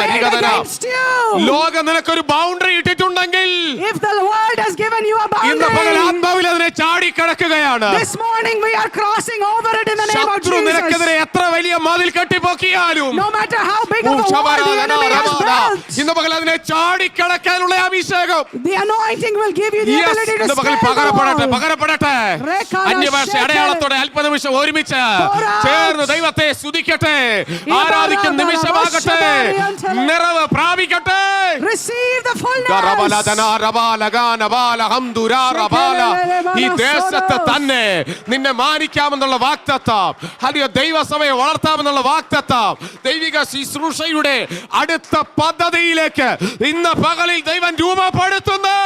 made against you. ലോകം നിനക്കൊരു boundary ഇട്ടിട്ടുണ്ടെങ്കിൽ If the world has given you a ഇന്ന് പകൽ boundary, ആത്മാവിൽ അതിനെ ചാടിക്കടക്കുകയാണ്. this morning we are crossing over it in the name of ശത്രു നിനക്കെതിരെ Jesus. എത്ര വലിയ മതിൽ കെട്ടിപ്പൊക്കിയാലും No matter how big of a wall the enemy has built, ഇന്ന് പകൽ അതിനെ ചാടിക്കടക്കാനുള്ള അഭിഷേകം the anointing will give you the Yes, ability to ഇന്ന് പകൽ scale the പകരപ്പെടട്ടെ, wall. പകരപ്പെടട്ടെ. Rekala അന്യഭാഷ shekele. അടയാളത്തോടെ അല്പനിമിഷം ഒരുമിച്ച് Pour out. ചേർന്ന് ദൈവത്തെ സ്തുതിക്കട്ടെ, ആരാധിക്കുന്ന നിമിഷമാകട്ടെ, നിറവ് പ്രാപിക്കട്ടെ. Receive the fullness. ഈ ദേശത്ത് തന്നെ നിന്നെ മാനിക്കാമെന്നുള്ള വാഗ്ദത്തം, ഹല്ലേലൂയ, ദൈവസഭയെ വളർത്താമെന്നുള്ള വാഗ്ദത്തം, ദൈവിക ശുശ്രൂഷയുടെ അടുത്ത പദ്ധതിയിലേക്ക് ഇന്ന് പകലിൽ ദൈവം രൂപപ്പെടുത്തുന്നു.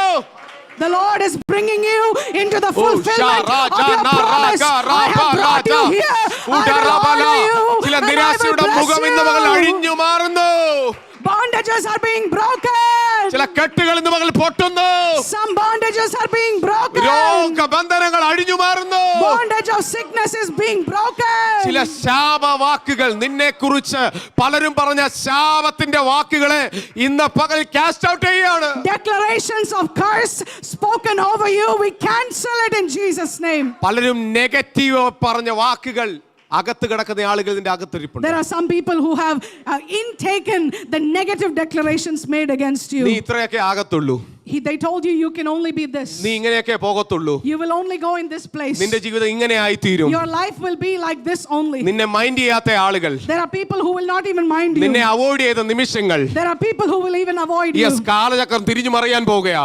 The Lord is bringing you into the fulfillment of your promise. I have brought you here. I will honor you. ചില And I will നിരാശയുടെ മുഖം ഇന്ന് പകൽ bless you. അഴിഞ്ഞു മാറുന്നു. Bondages are being broken. ചില കെട്ടുകൾ ഇന്ന് പകൽ പൊട്ടുന്നു. Some bondages are being broken. രോഗബന്ധനങ്ങൾ അഴിഞ്ഞു മാറുന്നു. Bondage of sickness is being broken. ചില ശാപവാക്കുകൾ നിന്നെ കുറിച്ച് പലരും പറഞ്ഞ ശാപത്തിന്റെ വാക്കുകളെ ഇന്ന് പകൽ കാസ്റ്റ് ഔട്ട് ചെയ്യാണ്. Declarations of curse spoken over you, we cancel it in Jesus' name. പലരും നെഗറ്റീവ് പറഞ്ഞ വാക്കുകൾ അകത്ത് കിടക്കുന്ന ആളുകൾ ഇതിന്റെ അകത്തിരിപ്പുണ്ട്. There are some people who have intaken the negative declarations made against നീ you. ഇത്രയൊക്കെ ആകത്തുള്ളൂ, They told you you can only be this. നീ ഇങ്ങനെയൊക്കെ പോകത്തുള്ളൂ, You will only go in this place. നിന്റെ ജീവിതം ഇങ്ങനെ ആയിത്തീരും. Your life will be like this only. നിന്നെ മൈൻഡ് ചെയ്യാത്ത ആളുകൾ, There are people who will not even mind നിന്നെ you. അവോയ്ഡ് ചെയ്ത നിമിഷങ്ങൾ, There are people who will even avoid you. Yes കാലചക്രം തിരിഞ്ഞു മറിയാൻ പോകുകയാ.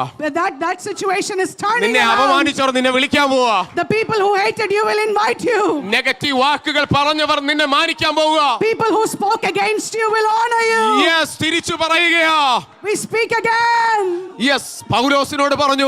That situation is turning നിന്നെ around. അപമാനിച്ചവർ നിന്നെ വിളിക്കാൻ പോവാ. The people who hated you will invite you. Negative വാക്കുകൾ പറഞ്ഞവർ നിന്നെ മാനിക്കാൻ പോവുക. People who spoke against you will honor you. Yes തിരിച്ചു പറയുകയാ. We speak again. യെസ് പൗലോസിനോട് പറഞ്ഞു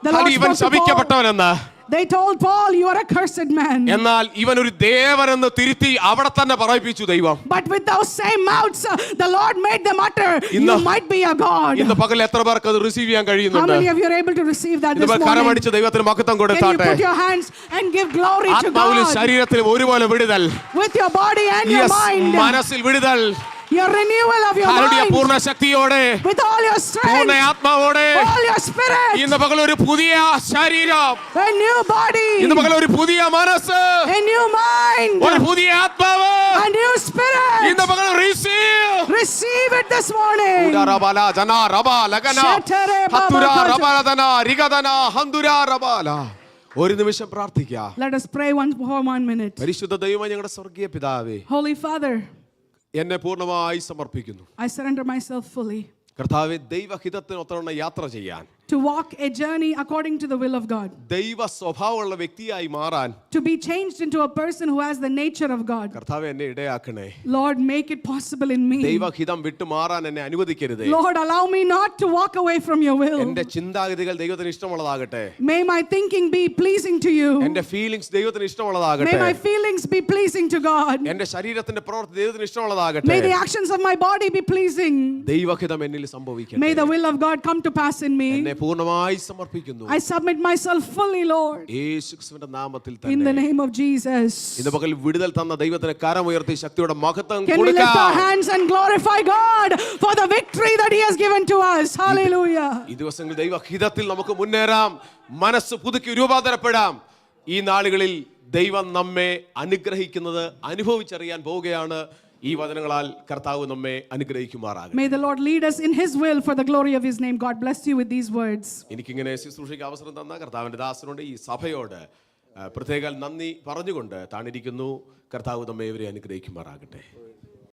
The Lord ഇവൻ spoke to Paul. ശപിക്കപ്പെട്ടവനെന്ന്. They told Paul, you are a cursed man. എന്നാൽ ഇവൻ ഒരു ദേവനെന്ന് തിരുത്തി അവിടെ തന്നെ പറയിപ്പിച്ചു ദൈവം. But with those same mouths, the Lord made them utter, you might be a God. ഇന്ന് പകൽ എത്ര പേർക്ക് അത് റിസീവ് ചെയ്യാൻ How കഴിയുന്നുണ്ട്? many of you are able to receive that this ഇന്ന് morning? കരമടിച്ച് ദൈവത്തിന് മഹത്വം Can you കൊടുത്താട്ടെ. put your hands and give glory to ആത്മാവിലും God? ശരീരത്തിലും ഒരുപോലെ വിടുതൽ. With your body and your yes mind. മനസ്സിൽ വിടുതൽ. Your renewal of your hallelujah mind. പൂർണ്ണ ശക്തിയോടെ With all your പൂർണ്ണ strength. ആത്മാവോടെ All your spirit. ഇന്ന് പകൽ ഒരു പുതിയ ശരീരം, A new body. ഇന്ന് പകൽ ഒരു പുതിയ മനസ്സ്, A new mind. ഒരു പുതിയ ആത്മാവ് A new spirit. ഇന്ന് പകൽ receive. Receive it this morning. ഉദാരബല ജന റബ ലഗന ശതരെ ബബ ഹത്തുര കജ. റബലദന റിഗദന ഹന്തുര റബല. ഒരു നിമിഷം പ്രാർത്ഥിക്കാം. Let us pray for 1 minute. പരിശുദ്ധ ദൈവമേ ഞങ്ങളുടെ സ്വർഗീയ പിതാവേ, Holy Father, എന്നെ പൂർണ്ണമായി സമർപ്പിക്കുന്നു. I surrender myself fully കർത്താവേ ദൈവഹിതത്തിനൊത്തവണ്ണം യാത്ര ചെയ്യാൻ, to walk a journey according to the will of God, ദൈവ സ്വഭാവമുള്ള വ്യക്തിയായി മാറാൻ to be changed into a person who has the nature of God. കർത്താവേ എന്നെ ഇടയാക്കണേ. Lord, make it possible in me. ദൈവഹിതം വിട്ടു മാറാൻ എന്നെ അനുവദിക്കരുതേ. Lord, allow me not to walk away from your will. എന്റെ ചിന്താഗതികൾ ദൈവത്തിന് ഇഷ്ടമുള്ളതാകട്ടെ. May my thinking be pleasing to you. എന്റെ ഫീലിംഗ്സ് ദൈവത്തിന് May ഇഷ്ടമുള്ളതാകട്ടെ. my feelings be pleasing to God. എന്റെ ശരീരത്തിന്റെ പ്രവൃത്തി ദൈവത്തിന് ഇഷ്ടമുള്ളതാകട്ടെ. May the actions of my body be pleasing. ദൈവഹിതം എന്നിൽ സംഭവിക്കട്ടെ. May the will of God come to pass in me. എന്നെ പൂർണ്ണമായി സമർപ്പിക്കുന്നു. I submit myself fully, Lord, യേശുക്രിസ്തുവിന്റെ നാമത്തിൽ in the തന്നെ. name of Jesus. ഇന്ന് പകൽ വിടുതൽ തന്ന ദൈവത്തിന് കരമുയർത്തി ശക്തിയുടെ മഹത്വം Can we lift our കൊടുക്കാം. hands and glorify God for the victory that He has given to us? Hallelujah. ഈ ദിവസങ്ങളിൽ ദൈവഹിതത്തിൽ നമുക്ക് മുന്നേറാം, മനസ്സ് പുതുക്കി രൂപാന്തരപ്പെടാം. ഈ നാളുകളിൽ ദൈവം നമ്മെ അനുഗ്രഹിക്കുന്നത് അനുഭവിച്ചറിയാൻ പോവുകയാണ്. ഈ വചനങ്ങളാൽ കർത്താവ് നമ്മെ അനുഗ്രഹിക്കുമാറാകട്ടെ. May the Lord lead us in His will for the glory of His name. God bless you with these words. എനിക്കിങ്ങനെ ശുശ്രൂഷയ്ക്ക് അവസരം തന്ന കർത്താവിന്റെ ദാസനോട് ഈ സഭയോട് പ്രത്യേക നന്ദി പറഞ്ഞുകൊണ്ട് താണിരിക്കുന്നു. കർത്താവ് നമ്മെ ഇവരെ അനുഗ്രഹിക്കുമാറാകട്ടെ.